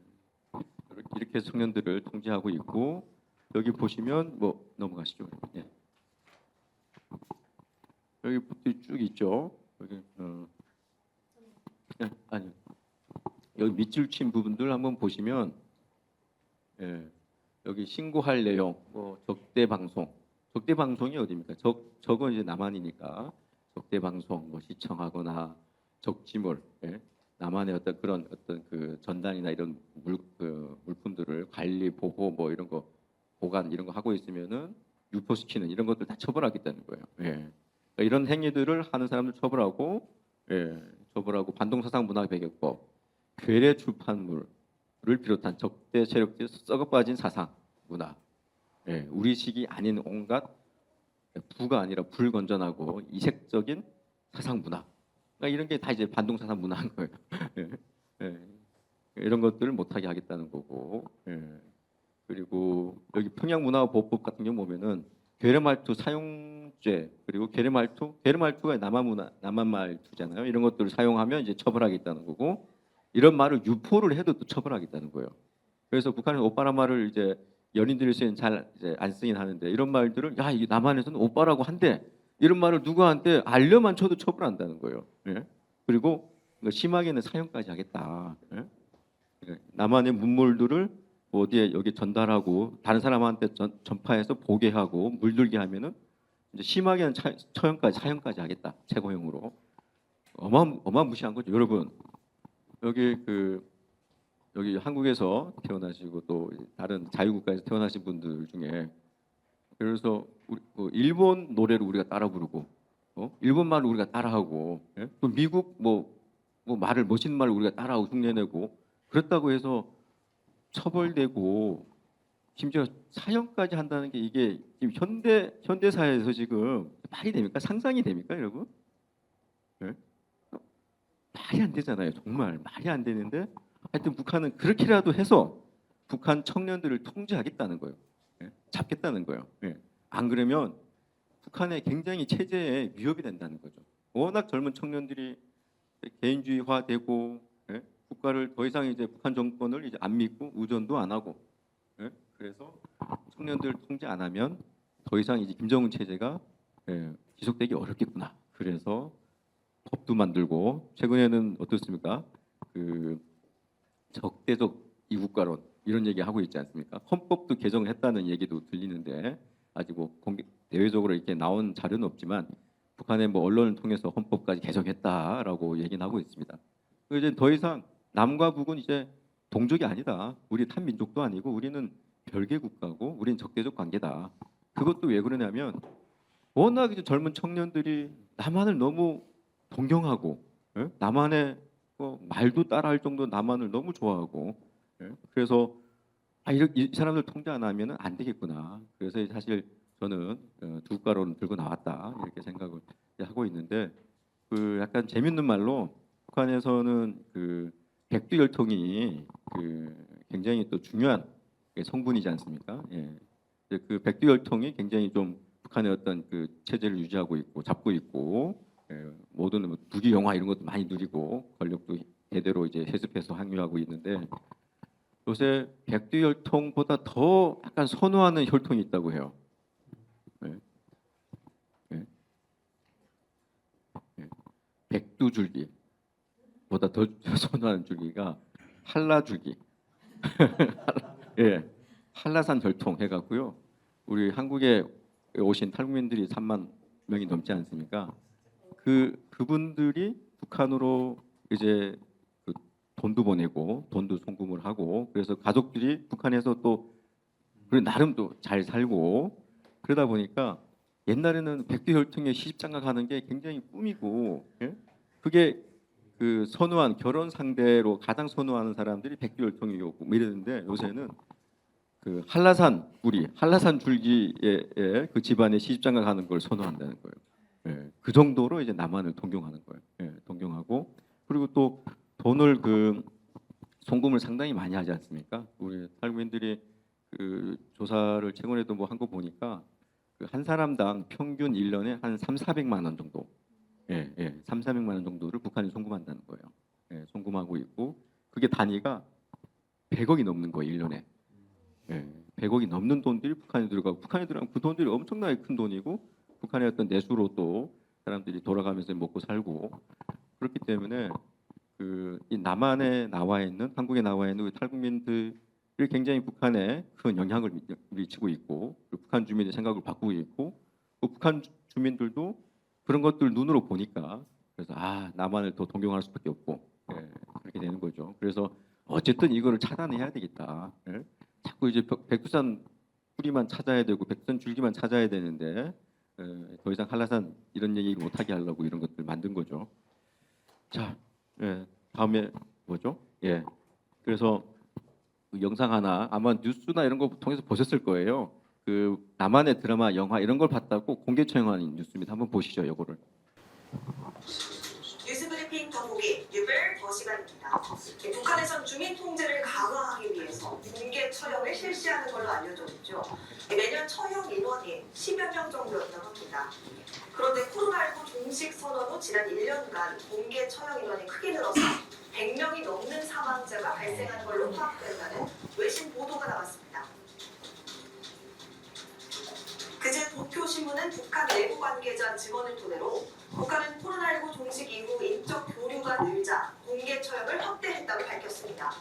이렇게 청년들을 통제하고 있고 여기 보시면 뭐 넘어가시죠. 예. 여기 쭉 있죠. 여기 아니 여기 밑줄 친 부분들 한번 보시면 예, 여기 신고할 내용, 뭐 적대 방송이 어디입니까? 저건 이제 남한이니까 적대 방송, 뭐 시청하거나 적지물, 예? 남한의 어떤 그런 어떤 그 전단이나 이런 물품들을 관리, 보호, 뭐 이런 거 보관 이런 거 하고 있으면은 유포시키는 이런 것들 다 처벌하겠다는 거예요. 예. 그러니까 이런 행위들을 하는 사람들 처벌하고, 예, 처벌하고 반동사상문화배격법, 괴뢰 출판물을 비롯한 적대 세력들의 썩어빠진 사상 문화, 예, 우리식이 아닌 온갖 부가 아니라 불건전하고 이색적인 사상 문화, 그러니까 이런 게 다 이제 반동사상 문화인 거예요. 예, 예, 이런 것들을 못하게 하겠다는 거고, 예, 그리고 여기 평양문화보호법 같은 경우 보면은 괴뢰말투 사용죄 그리고 괴뢰말투가 남한 말투잖아요. 이런 것들을 사용하면 이제 처벌하겠다는 거고 이런 말을 유포를 해도 또 처벌하겠다는 거예요. 그래서 북한은 오빠란 말을 이제 연인들이 쓰는 잘 이제 안 쓰긴 하는데 이런 말들을 야 이게 남한에서는 오빠라고 한대 이런 말을 누구한테 알려만 쳐도 처벌한다는 거예요. 예? 그리고 심하게는 사형까지 하겠다. 예? 남한의 문물들을 뭐 어디에 여기 전달하고 다른 사람한테 전파해서 보게 하고 물들게 하면은 이제 심하게는 사형까지 하겠다. 최고형으로. 어마무시한 거죠, 여러분. 여기 한국에서 태어나시고 또 다른 자유국가에서 태어나신 분들 중에 그래서 일본 노래를 우리가 따라 부르고 일본 말을 우리가 따라하고 예? 또 미국 뭐 말을 멋있는 말을 우리가 따라하고 흉내내고 그렇다고 해서 처벌되고 심지어 사형까지 한다는 게 이게 지금 현대 사회에서 지금 말이 됩니까? 상상이 됩니까, 여러분? 예? 말이 안 되잖아요. 정말 말이 안 되는데 하여튼 북한은 그렇게라도 해서 북한 청년들을 통제하겠다는 거예요. 예? 잡겠다는 거예요. 예. 안 그러면 북한의 굉장히 체제에 위협이 된다는 거죠. 워낙 젊은 청년들이 개인주의화되고 예? 국가를 더 이상 이제 북한 정권을 이제 안 믿고 의존도 안 하고 예? 그래서 청년들 통제 안 하면 더 이상 이제 김정은 체제가 예, 지속되기 어렵겠구나. 그래서 법도 만들고 최근에는 어떻습니까? 그 적대적 이국가론 이런 얘기 하고 있지 않습니까? 헌법도 개정했다는 얘기도 들리는데 아직 뭐 대외적으로 이렇게 나온 자료는 없지만 북한의 뭐 언론을 통해서 헌법까지 개정했다라고 얘기는 하고 있습니다. 이제 더 이상 남과 북은 이제 동족이 아니다. 우리 탄민족도 아니고 우리는 별개 국가고 우리는 적대적 관계다. 그것도 왜 그러냐면 워낙 이제 젊은 청년들이 남한을 너무 동경하고 예? 남한의 말도 따라할 정도 남한을 너무 좋아하고 예? 그래서 이 사람들 통제 안 하면 안 되겠구나. 그래서 사실 저는 두 국가론을 들고 나왔다 이렇게 생각을 하고 있는데 그 약간 재밌는 말로 북한에서는 그 백두혈통이 그 굉장히 또 중요한 성분이지 않습니까? 예. 그 백두혈통이 굉장히 좀 북한의 어떤 그 체제를 유지하고 있고 잡고 있고 예, 모든 뭐 부귀 영화 이런 것도 많이 누리고 권력도 대대로 이제 세습해서 항유하고 있는데 요새 백두혈통보다 더 약간 선호하는 혈통이 있다고 해요. 예. 예. 예. 백두줄기보다 더 선호하는 줄기가 한라줄기. 예. 한라산 혈통 해갖고요. 우리 한국에 오신 탈북민들이 3만 명이 넘지 않습니까? 그분들이 북한으로 이제 그 돈도 보내고 돈도 송금을 하고 그래서 가족들이 북한에서 또 나름 또 잘 살고 그러다 보니까 옛날에는 백두혈통에 시집장가 가는 게 굉장히 꿈이고 예? 그게 그 선호한 결혼 상대로 가장 선호하는 사람들이 백두혈통이었고 뭐 이랬는데 요새는 그 한라산 뿌리, 한라산 줄기에 그 집안에 시집장가 가는 걸 선호한다는 거예요. 예, 그 정도로 이제 남한을 동경하는 거예요. 예, 동경하고 그리고 또 돈을 그 송금을 상당히 많이 하지 않습니까? 우리 탈북민들이 그 조사를 최근에도 뭐 한 거 보니까 그 한 사람당 평균 1년에 한 3,400만 원 정도, 3,400만 원 정도를 북한에 송금한다는 거예요. 예, 송금하고 있고 그게 단위가 100억이 넘는 거예요, 1년에. 예, 100억이 넘는 돈들이 북한에 들어가고 북한에 들어가면 그 돈들이 엄청나게 큰 돈이고 북한의 어떤 내수로 또 사람들이 돌아가면서 먹고 살고 그렇기 때문에 그 이 남한에 나와 있는 한국에 나와 있는 우리 탈북민들이 굉장히 북한에 큰 영향을 미치고 있고 그리고 북한 주민의 생각을 바꾸고 있고 또 북한 주민들도 그런 것들 눈으로 보니까 그래서 아 남한을 더 동경할 수밖에 없고 그렇게 되는 거죠. 그래서 어쨌든 이거를 차단해야 되겠다. 자꾸 이제 백두산 뿌리만 찾아야 되고 백두산 줄기만 찾아야 되는데 더 이상 한라산 이런 얘기 못하게 하려고 이런 것들 만든 거죠. 자, 다음에 뭐죠? 그래서 그 영상 하나 아마 뉴스나 이런 거 통해서 보셨을 거예요. 그 남한의 드라마, 영화 이런 걸 봤다고 공개 처형한 뉴스입니다. 한번 보시죠, 이거를. 뉴스브리핑 더보기 뉴벨 더 시간입니다. 북한에선 주민 통제를 강화하기 위해서 공개 처형을 실시하는 걸로 알려져 있죠. 매년 처형 인원이 10여 명 정도였다고 합니다. 그런데 코로나19 종식 선언 후 지난 1년간 공개 처형 인원이 크게 늘어서 100명이 넘는 사망자가 발생한 걸로 파악된다는 외신 보도가 나왔습니다. 그제 도쿄신문은 북한 내부 관계자 증언을 토대로 북한은 코로나19 종식 이후 인적 교류가 늘자 공개 처형을 확대했다고 밝혔습니다.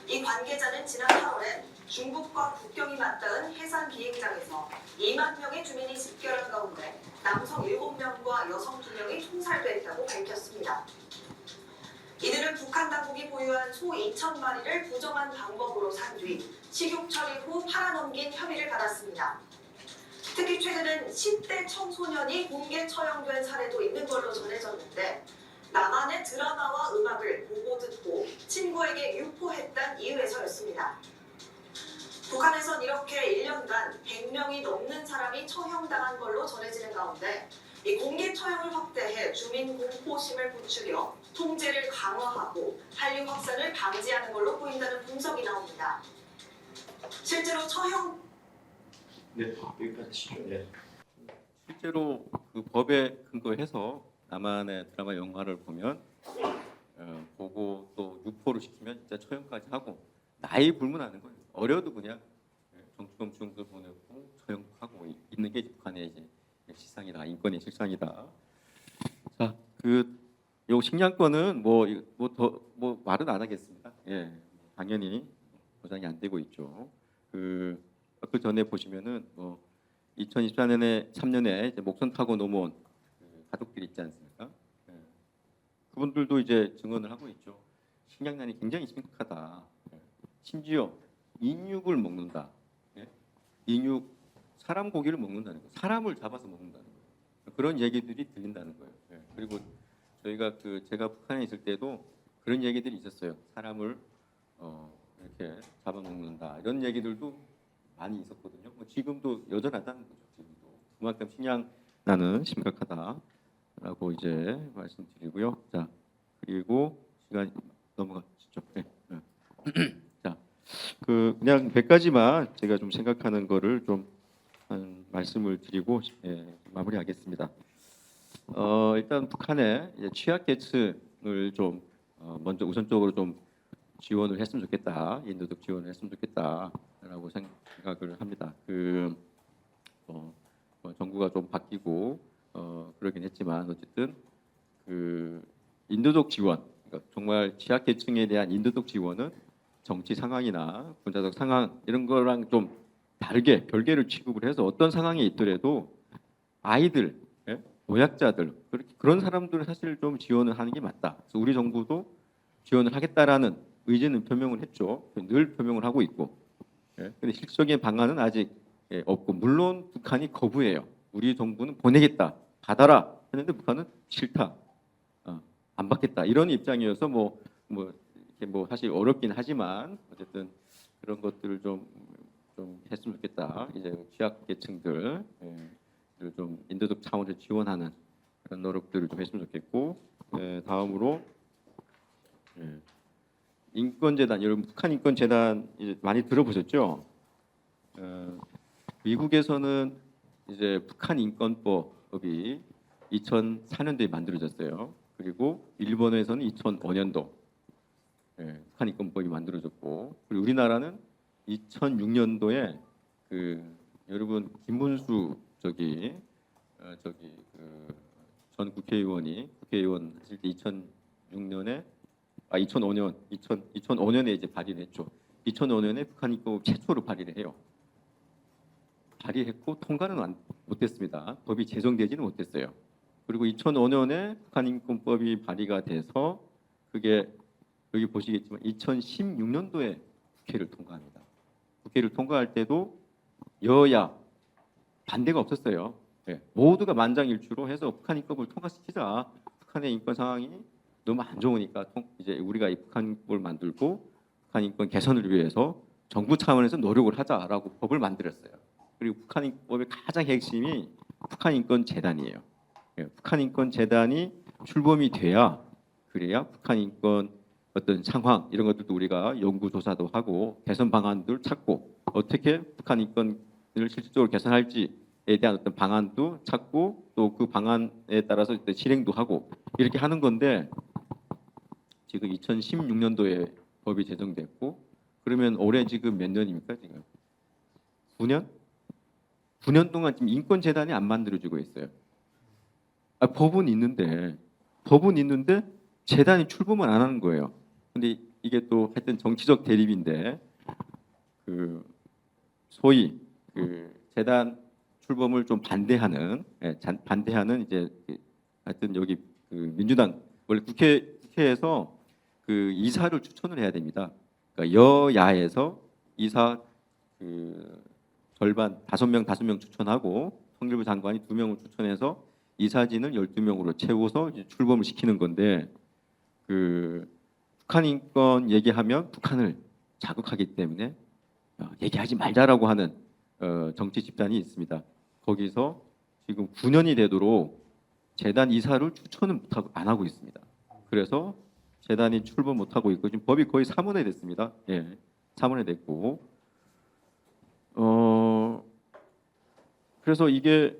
이 관계자는 지난 8월에 중국과 국경이 맞닿은 해상 비행장에서 2만 명의 주민이 집결한 가운데 남성 7명과 여성 2명이 총살됐다고 밝혔습니다. 이들은 북한 당국이 보유한 소 2,000마리를 부정한 방법으로 산 뒤 식육 처리 후 팔아넘긴 혐의를 받았습니다. 특히 최근엔 10대 청소년이 공개 처형된 사례도 있는 걸로 전해졌는데 남한의 드라마와 음악을 보고 듣고 친구에게 유포했다는 이유에서였습니다. 북한에선 이렇게 1년간 100명이 넘는 사람이 처형당한 걸로 전해지는 가운데 이 공개 처형을 확대해 주민 공포심을 부추겨 통제를 강화하고 한류 확산을 방지하는 걸로 보인다는 분석이 나옵니다. 실제로 처형 네, 여기까지 하시죠. 네. 실제로 그 법에 근거해서 남한의 드라마, 영화를 보면 보고 또 유포를 시키면 진짜 처형까지 하고 나이 불문하는 거예요. 어려도 그냥 정치검증도 보내고 처형하고 있는 게 북한의 이제 실상이다, 인권의 실상이다. 자, 요 식량권은 뭐 말은 안 하겠습니다. 당연히 보장이 안 되고 있죠. 그 전에 보시면은 2024년에 3년에 이제 목선 타고 넘어온 그 가족들 있지 않습니까? 그분들도 이제 증언을 하고 있죠. 식량난이 굉장히 심각하다. 심지어 인육을 먹는다. 인육 사람 고기를 먹는다는 거예요. 사람을 잡아서 먹는다는 거예요. 그런 얘기들이 들린다는 거예요. 그리고 저희가 제가 북한에 있을 때도 그런 얘기들이 있었어요. 사람을 이렇게 잡아먹는다 이런 얘기들도 많이 있었거든요. 지금도 여전하다는 거죠. 지금도 그만큼 식량난은 심각하다라고 이제 말씀드리고요. 자, 그리고 시간 넘어가시죠. 자, 그냥 몇 가지만 제가 좀 생각하는 거를 좀 말씀을 드리고 마무리하겠습니다. 일단 북한의 이제 취약계층을 좀 먼저 우선적으로 좀 지원을 했으면 좋겠다, 인도적 지원을 했으면 좋겠다라고 생각을 합니다. 정부가 좀 바뀌고 그러긴 했지만 어쨌든 인도적 지원, 그러니까 정말 취약계층에 대한 인도적 지원은 정치 상황이나 군사적 상황 이런 거랑 좀 다르게 별개로 취급을 해서 어떤 상황에 있더라도 아이들, 노약자들 그런 사람들을 사실 좀 지원을 하는 게 맞다. 그래서 우리 정부도 지원을 하겠다라는 의지는 표명을 했죠. 늘 표명을 하고 있고. 근데 실질적인 방안은 아직 없고 물론 북한이 거부해요. 우리 정부는 보내겠다, 받아라 했는데 북한은 싫다, 안 받겠다 이런 입장이어서 사실 어렵긴 하지만 어쨌든 그런 것들을 좀 좀 했으면 좋겠다. 이제 취약계층들 좀 인도적 차원에서 지원하는 그런 노력들을 좀 했으면 좋겠고, 다음으로 인권재단, 여러분 북한 인권재단 이제 많이 들어보셨죠? 미국에서는 이제 북한 인권법이 2004년도에 만들어졌어요. 그리고 일본에서는 2005년도 북한 인권법이 만들어졌고, 그리고 우리나라는 2006년도에 여러분 김문수 전 국회의원 하실 때 2006년에 2005년에 이제 발의를 했죠. 2005년에 북한 인권법 최초로 발의를 해요. 발의했고 통과는 못했습니다. 법이 제정되지는 못했어요. 그리고 2005년에 북한 인권법이 발의가 돼서 그게 여기 보시겠지만 2016년도에 국회를 통과합니다. 국회를 통과할 때도 여야 반대가 없었어요. 모두가 만장일치로 해서 북한 인권법을 통과시키자. 북한의 인권 상황이 너무 안 좋으니까 이제 우리가 이 북한 인권을 만들고 북한 인권 개선을 위해서 정부 차원에서 노력을 하자라고 법을 만들었어요. 그리고 북한 인권법의 가장 핵심이 북한 인권 재단이에요. 북한 인권 재단이 출범이 돼야 그래야 북한 인권 어떤 상황 이런 것들도 우리가 연구 조사도 하고 개선 방안들 찾고 어떻게 북한 인권을 실질적으로 개선할지에 대한 어떤 방안도 찾고 또 그 방안에 따라서 실행도 하고 이렇게 하는 건데 지금 2016년도에 법이 제정됐고 그러면 올해 지금 몇 년입니까 지금 9년? 9년 동안 지금 인권재단이 안 만들어지고 있어요. 법은 있는데 재단이 출범을 안 하는 거예요. 근데 이게 또 하여튼 정치적 대립인데 소위 재단 출범을 좀 반대하는 이제 하여튼 여기 민주당 원래 국회에서 이사를 추천을 해야 됩니다. 그러니까 여야에서 이사 절반 5명 추천하고 통일부 장관이 2명을 추천해서 이사진을 12명으로 채워서 이제 출범을 시키는 건데 북한 인권 얘기하면 북한을 자극하기 때문에 얘기하지 말자라고 하는 정치 집단이 있습니다. 거기서 지금 9년이 되도록 재단 이사를 추천을 안 하고 있습니다. 그래서 재단이 출범 못하고 있고 지금 법이 거의 사문에 됐습니다. 사문에 됐고 그래서 이게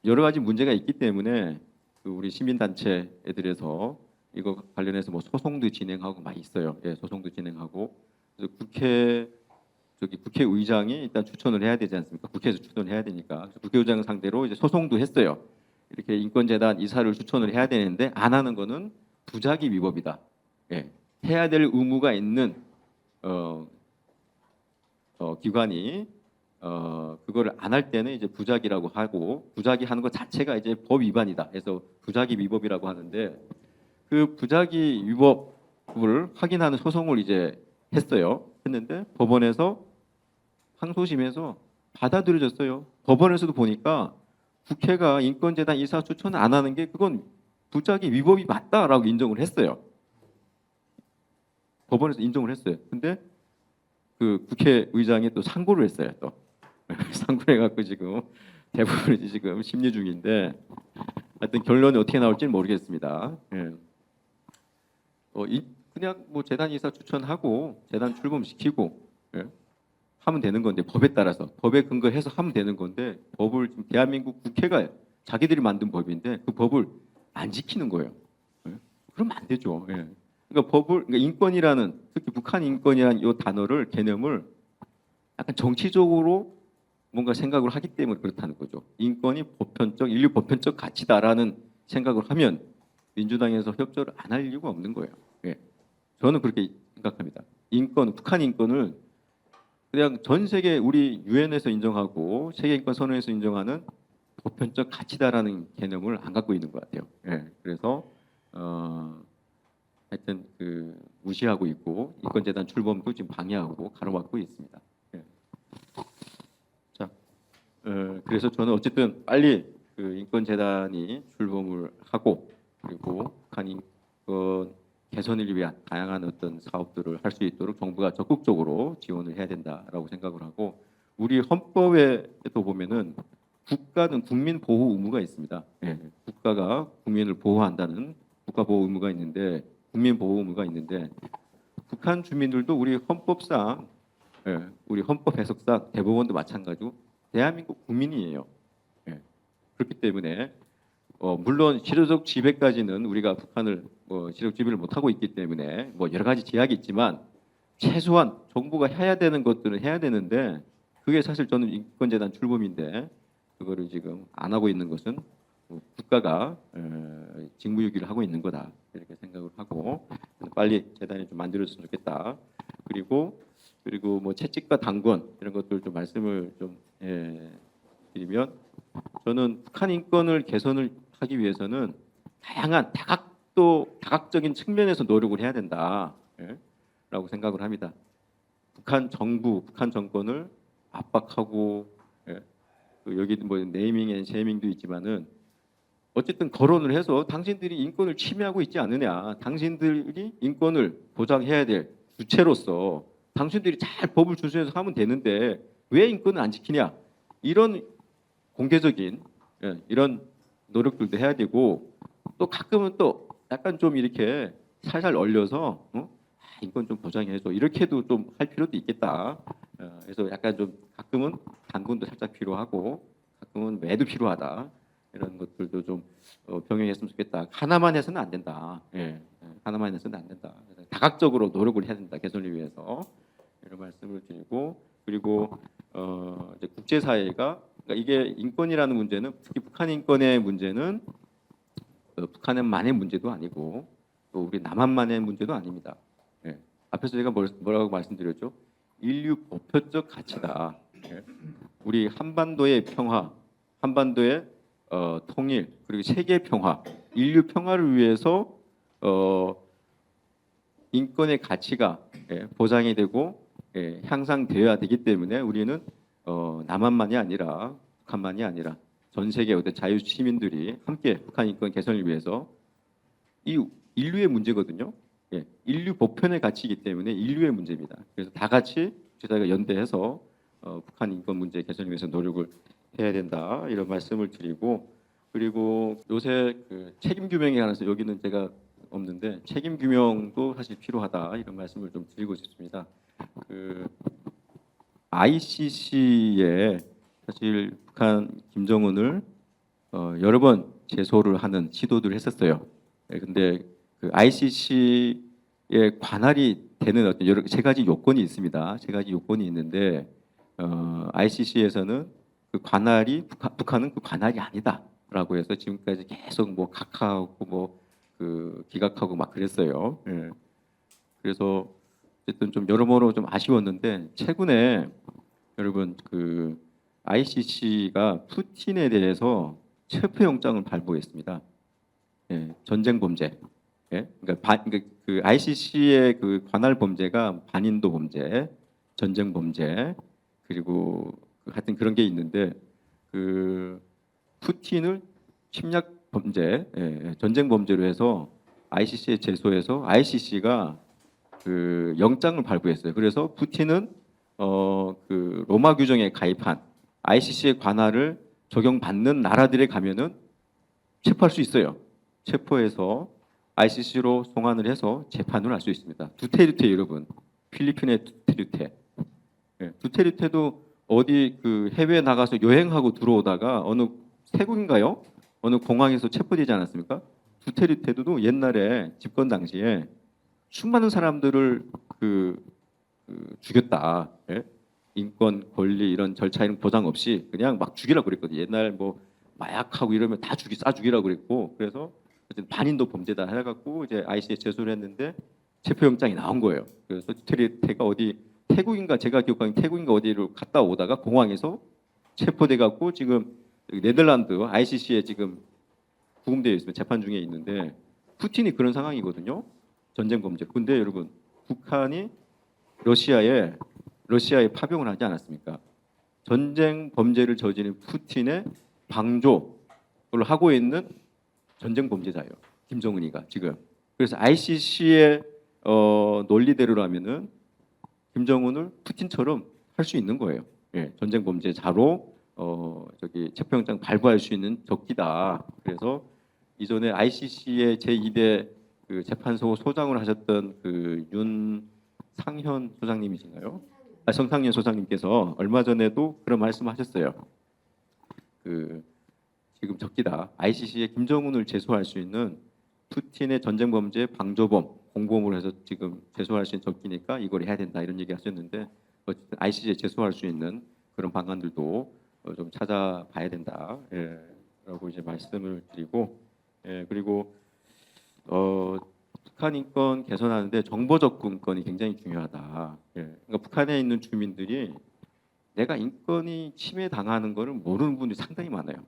여러 가지 문제가 있기 때문에 우리 시민단체 애들에서 이거 관련해서 뭐 소송도 진행하고 많이 있어요. 소송도 진행하고 그래서 국회의장이 일단 추천을 해야 되지 않습니까? 국회에서 추천을 해야 되니까 국회의장 상대로 이제 소송도 했어요. 이렇게 인권재단 이사를 추천을 해야 되는데 안 하는 거는 부작위 위법이다. 해야 될 의무가 있는 기관이 그거를 안 할 때는 이제 부작위라고 하고 부작위 하는 것 자체가 이제 법 위반이다. 그래서 부작위 위법이라고 하는데 그 부작위 위법을 확인하는 소송을 이제 했는데 법원에서 항소심에서 받아들여졌어요. 법원에서도 보니까 국회가 인권재단 이사 추천을 안 하는 게 그건 부작위 위법이 맞다라고 인정을 했어요. 법원에서 인정을 했어요. 근데 국회의장이 또 상고를 했어요. 또 상고를 해갖고 지금 대부분이 지금 심리 중인데 하여튼 결론이 어떻게 나올지는 모르겠습니다. 그냥 뭐 재단 이사 추천하고 재단 출범시키고 하면 되는 건데 법에 따라서 법에 근거해서 하면 되는 건데 법을 지금 대한민국 국회가 자기들이 만든 법인데 그 법을 안 지키는 거예요. 그러면 안 되죠. 그러니까 인권이라는 특히 북한 인권이라는 이 단어를 개념을 약간 정치적으로 뭔가 생각을 하기 때문에 그렇다는 거죠. 인권이 인류 보편적 가치다라는 생각을 하면 민주당에서 협조를 안 할 이유가 없는 거예요. 저는 그렇게 생각합니다. 북한 인권을 그냥 전 세계 우리 유엔에서 인정하고 세계 인권 선언에서 인정하는 보편적 가치다라는 개념을 안 갖고 있는 것 같아요. 그래서 하여튼 무시하고 있고 인권재단 출범도 지금 방해하고 가로막고 있습니다. 자, 그래서 저는 어쨌든 빨리 인권재단이 출범을 하고 그리고 북한 인권 개선을 위한 다양한 어떤 사업들을 할 수 있도록 정부가 적극적으로 지원을 해야 된다라고 생각을 하고 우리 헌법에도 보면은 국가는 국민 보호 의무가 있습니다. 예, 국가가 국민을 보호한다는 국가 보호 의무가 있는데 국민 보호 의무가 있는데 북한 주민들도 우리 헌법상 우리 헌법 해석상 대법원도 마찬가지고 대한민국 국민이에요. 예, 그렇기 때문에 물론 실효적 지배까지는 우리가 북한을 실효적 지배를 못 하고 있기 때문에 여러 가지 제약이 있지만 최소한 정부가 해야 되는 것들은 해야 되는데 그게 사실 저는 인권재단 출범인데 그거를 지금 안 하고 있는 것은 국가가 직무유기를 하고 있는 거다 이렇게 생각을 하고 빨리 재단이 좀 만들어졌으면 좋겠다. 그리고 뭐 채찍과 당권 이런 것들 좀 말씀을 좀 드리면 저는 북한 인권을 개선을 하기 위해서는 다양한 다각적인 측면에서 노력을 해야 된다라고 생각을 합니다. 북한 정부, 북한 정권을 압박하고 여기 뭐 네이밍 앤 쉐이밍도 있지만은 어쨌든 거론을 해서 당신들이 인권을 침해하고 있지 않느냐, 당신들이 인권을 보장해야 될 주체로서 당신들이 잘 법을 준수해서 하면 되는데 왜 인권을 안 지키냐 이런 공개적인 이런 노력들도 해야 되고 또 가끔은 또 약간 좀 이렇게 살살 얼려서 인권 좀 보장해줘 이렇게도 좀 할 필요도 있겠다. 그래서 약간 좀 가끔은 당근도 살짝 필요하고 가끔은 매도 필요하다. 이런 것들도 좀 병행했으면 좋겠다. 하나만 해서는 안 된다. 하나만 해서는 안 된다. 그래서 다각적으로 노력을 해야 된다. 개선을 위해서 이런 말씀을 드리고 그리고 이제 국제사회가 그러니까 이게 인권이라는 문제는 특히 북한 인권의 문제는 북한만의 문제도 아니고 또 우리 남한만의 문제도 아닙니다. 앞에서 제가 뭐라고 말씀드렸죠? 인류 보편적 가치다. 우리 한반도의 평화, 한반도의 통일 그리고 세계 평화, 인류 평화를 위해서 인권의 가치가 보장이 되고 향상되어야 되기 때문에 우리는 남한만이 아니라 북한만이 아니라 전 세계 어떤 자유 시민들이 함께 북한 인권 개선을 위해서 이 인류의 문제거든요. 인류 보편의 가치이기 때문에 인류의 문제입니다. 그래서 다 같이 저희가 연대해서 북한 인권 문제 개선을 위해서 노력을 해야 된다 이런 말씀을 드리고 그리고 요새 그 책임 규명에 관해서 여기는 제가 없는데 책임 규명도 사실 필요하다 이런 말씀을 좀 드리고 싶습니다. 그 ICC에 사실 북한 김정은을 여러 번 제소를 하는 시도들을 했었어요. 근데 그 ICC에 관할이 되는 어떤 여러 세 가지 요건이 있습니다. 세 가지 요건이 있는데 ICC에서는 그 관할이 북한은 그 관할이 아니다라고 해서 지금까지 계속 뭐 각하하고 뭐 그 기각하고 막 그랬어요. 그래서 어쨌든 좀 여러모로 좀 아쉬웠는데 최근에 여러분 그 ICC가 푸틴에 대해서 체포영장을 발부했습니다. 전쟁 범죄. 그러니까 그 ICC의 그 관할 범죄가 반인도 범죄, 전쟁 범죄 그리고 하여튼 그런 게 있는데 그 푸틴을 침략 범죄, 전쟁 범죄로 해서 ICC에 제소해서 ICC가 그 영장을 발부했어요. 그래서 푸틴은 그 로마 규정에 가입한 ICC의 관할을 적용받는 나라들에 가면은 체포할 수 있어요. 체포해서 ICC로 송환을 해서 재판을 할 수 있습니다. 두테르테 여러분, 필리핀의 두테르테. 두테르테도 어디 그 해외에 나가서 여행하고 들어오다가 어느 태국인가요? 어느 공항에서 체포되지 않았습니까? 두테르테도 옛날에 집권 당시에 수많은 사람들을 죽였다. 인권, 권리 이런 절차 이런 보장 없이 그냥 막 죽이라고 그랬거든요. 옛날 뭐 마약하고 이러면 다 쏴 죽이라고 그랬고 그래서 반인도 범죄다 해갖고 이제 ICC에 제소를 했는데 체포영장이 나온 거예요. 그래서 두테르테가 어디 태국인가 제가 기억하는 태국인가 어디로 갔다 오다가 공항에서 체포돼갖고 지금 네덜란드 ICC에 지금 구금되어 있으면 재판 중에 있는데 푸틴이 그런 상황이거든요. 전쟁 범죄. 근데 여러분 북한이 러시아에 파병을 하지 않았습니까? 전쟁 범죄를 저지른 푸틴의 방조를 하고 있는 전쟁 범죄자예요. 김정은이가 지금. 그래서 ICC의 논리대로라면은 김정은을 푸틴처럼 할 수 있는 거예요. 예, 전쟁 범죄자로 저기 체포영장 발부할 수 있는 적기다. 그래서 이전에 ICC의 제2대 그 재판소 소장을 하셨던 그 윤상현 소장님이신가요? 정상현 소장님께서 얼마 전에도 그런 말씀하셨어요. 그 지금 적기다. ICC에 김정은을 제소할 수 있는 푸틴의 전쟁 범죄 방조범 공범으로 해서 지금 제소할 수 있는 적기니까 이걸 해야 된다 이런 얘기 하셨는데 어쨌든 ICC에 제소할 수 있는 그런 방안들도 좀 찾아봐야 된다. 예, 라고 이제 말씀을 드리고 예, 그리고 북한 인권 개선하는데 정보 접근권이 굉장히 중요하다. 예, 그러니까 북한에 있는 주민들이 내가 인권이 침해당하는 거를 모르는 분들이 상당히 많아요.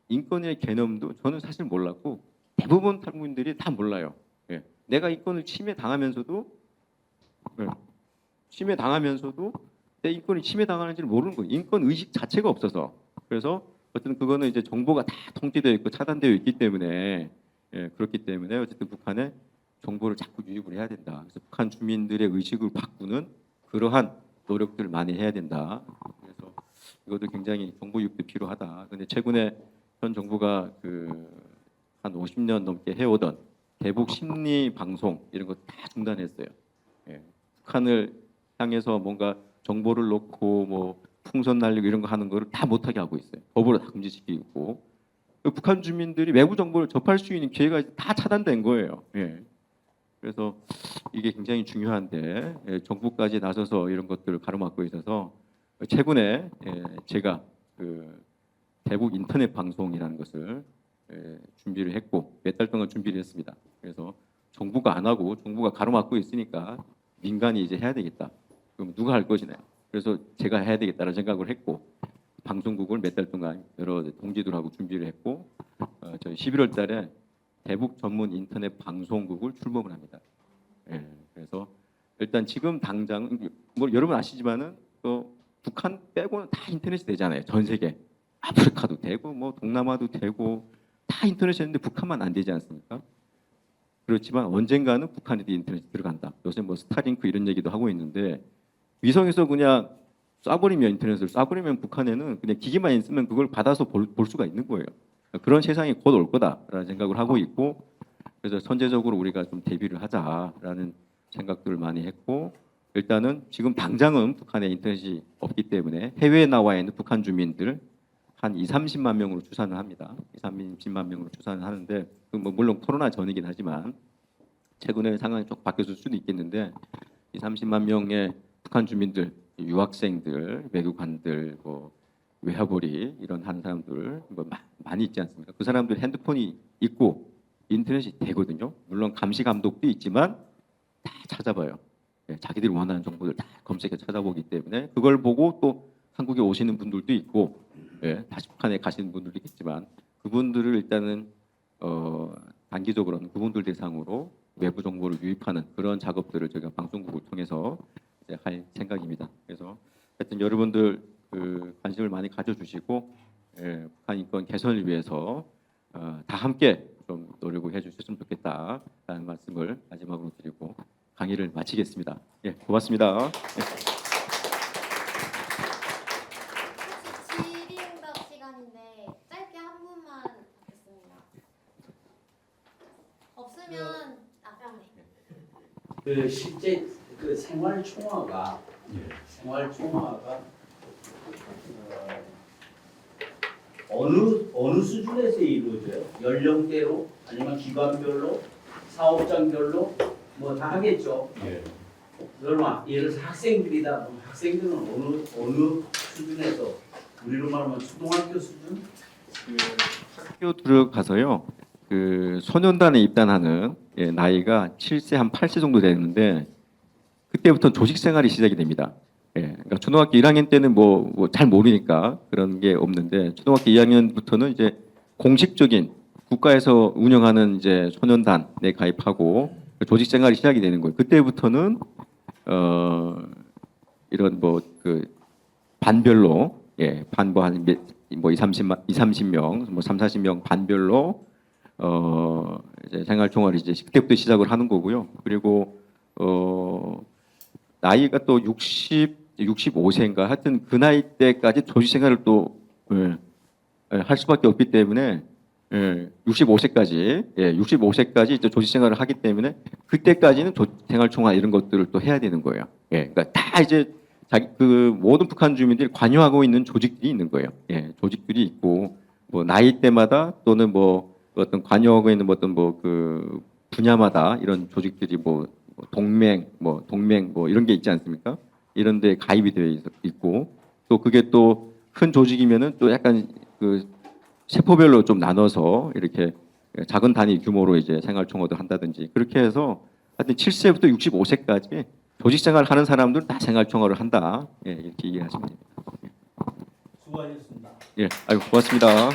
인권의 개념도 저는 사실 몰랐고 대부분 탈북민들이 다 몰라요. 예, 내가 인권을 침해당하면서도 예, 침해당하면서도 내 인권이 침해당하는지를 모르는 거예요. 인권 의식 자체가 없어서. 그래서 어쨌든 그거는 이제 정보가 다 통제되어 있고 차단되어 있기 때문에 예, 그렇기 때문에 어쨌든 북한에 정보를 자꾸 유입을 해야 된다. 그래서 북한 주민들의 의식을 바꾸는 그러한 노력들을 많이 해야 된다. 그래서 이것도 굉장히 정보 유입도 필요하다. 근데 최근에 현 정부가 그 한 50년 넘게 해오던 대북 심리 방송 이런 거 다 중단했어요. 예, 북한을 향해서 뭔가 정보를 놓고 뭐 풍선 날리고 이런 거 하는 거를 다 못하게 하고 있어요. 법으로 다 금지시키고 북한 주민들이 외부 정보를 접할 수 있는 기회가 다 차단된 거예요. 예. 그래서 이게 굉장히 중요한데 예, 정부까지 나서서 이런 것들을 가로막고 있어서 최근에 예, 제가 그 대북 인터넷 방송이라는 것을 예, 준비를 했고 몇 달 동안 준비를 했습니다. 그래서 정부가 안 하고 정부가 가로막고 있으니까 민간이 이제 해야 되겠다. 그럼 누가 할 것이냐. 그래서 제가 해야 되겠다는 생각을 했고 방송국을 몇 달 동안 여러 동지들하고 준비를 했고 저희 11월 달에 대북 전문 인터넷 방송국을 출범을 합니다. 예, 그래서 일단 지금 당장 뭐 여러분 아시지만은 북한 빼고는 다 인터넷이 되잖아요. 전 세계 아프리카도 되고 뭐 동남아도 되고 다 인터넷이 있는데 북한만 안 되지 않습니까? 그렇지만 언젠가는 북한에도 인터넷이 들어간다. 요새 뭐 스타링크 이런 얘기도 하고 있는데 위성에서 그냥 쏴버리면 인터넷을 쏴버리면 북한에는 그냥 기기만 있으면 그걸 받아서 볼 수가 있는 거예요. 그런 세상이 곧 올 거다라는 생각을 하고 있고 그래서 선제적으로 우리가 좀 대비를 하자라는 생각들을 많이 했고 일단은 지금 당장은 북한에 인터넷이 없기 때문에 해외에 나와 있는 북한 주민들 한 30만 명으로 추산을 합니다. 30만 명으로 추산을 하는데 뭐 물론 코로나 전이긴 하지만 최근에 상황이 조금 바뀌었을 수도 있겠는데 30만 명의 북한 주민들, 유학생들, 외교관들, 뭐 외화벌이 이런 한 사람들 뭐 많이 있지 않습니까? 그 사람들 핸드폰이 있고 인터넷이 되거든요. 물론 감시 감독도 있지만 다 찾아봐요. 예, 자기들이 원하는 정보들 다 검색해 찾아보기 때문에 그걸 보고 또 한국에 오시는 분들도 있고 예, 다시 북한에 가시는 분들도 있겠지만 그분들을 일단은 단기적으로는 그분들 대상으로 외부 정보를 유입하는 그런 작업들을 저희가 방송국을 통해서 이제 할 생각입니다. 그래서 하여튼 여러분들 그 관심을 많이 가져주시고 예, 북한 인권 개선을 위해서 다 함께 좀 노력을 해주셨으면 좋겠다라는 말씀을 마지막으로 드리고 강의를 마치겠습니다. 예, 고맙습니다. 예. 질의응답 시간인데 짧게 한 분만 받겠습니다. 없으면 네. 그 실제 그 생활 총화가 어느 수준에서 이루어져요? 연령대로 아니면 기관별로 사업장별로 뭐 다 하겠죠. 설마 예를 들어서 학생들이다. 그럼 학생들은 어느 수준에서 우리로 말하면 초등학교 수준? 학교 들어가서요. 그 소년단에 입단하는 예, 나이가 7세 한 8세 정도 되는데 그때부터 조직 생활이 시작이 됩니다. 예, 그러니까 초등학교 1학년 때는 뭐 잘 모르니까 그런 게 없는데 초등학교 2학년부터는 이제 공식적인 국가에서 운영하는 이제 소년단에 가입하고 조직 생활이 시작이 되는 거예요. 그때부터는 이런 뭐 그 반별로 예, 반뭐 한 뭐 20, 30명, 뭐 3, 40명 반별로 이제 생활총화를 이제 그때부터 시작을 하는 거고요. 그리고 나이가 또 65세인가 하여튼 그 나이 때까지 조직 생활을 또 할 수밖에 없기 때문에 65세까지 65세까지 이제 조직 생활을 하기 때문에 그때까지는 생활총화 이런 것들을 또 해야 되는 거예요. 그러니까 다 이제 자기 그 모든 북한 주민들이 관여하고 있는 조직들이 있는 거예요. 조직들이 있고 뭐 나이 때마다 또는 뭐 어떤 관여하고 있는 어떤 뭐 그 분야마다 이런 조직들이 뭐 동맹 뭐 이런 게 있지 않습니까? 이런 데 가입이 되어 있고 또 그게 또 큰 조직이면은 또 약간 그 세포별로 좀 나눠서 이렇게 작은 단위 규모로 이제 생활총화도 한다든지 그렇게 해서 하여튼 7세부터 65세까지 조직 생활을 하는 사람들은 다 생활총화를 한다. 이렇게 이해하시면 됩니다. 수고하셨습니다. 아이고 고맙습니다.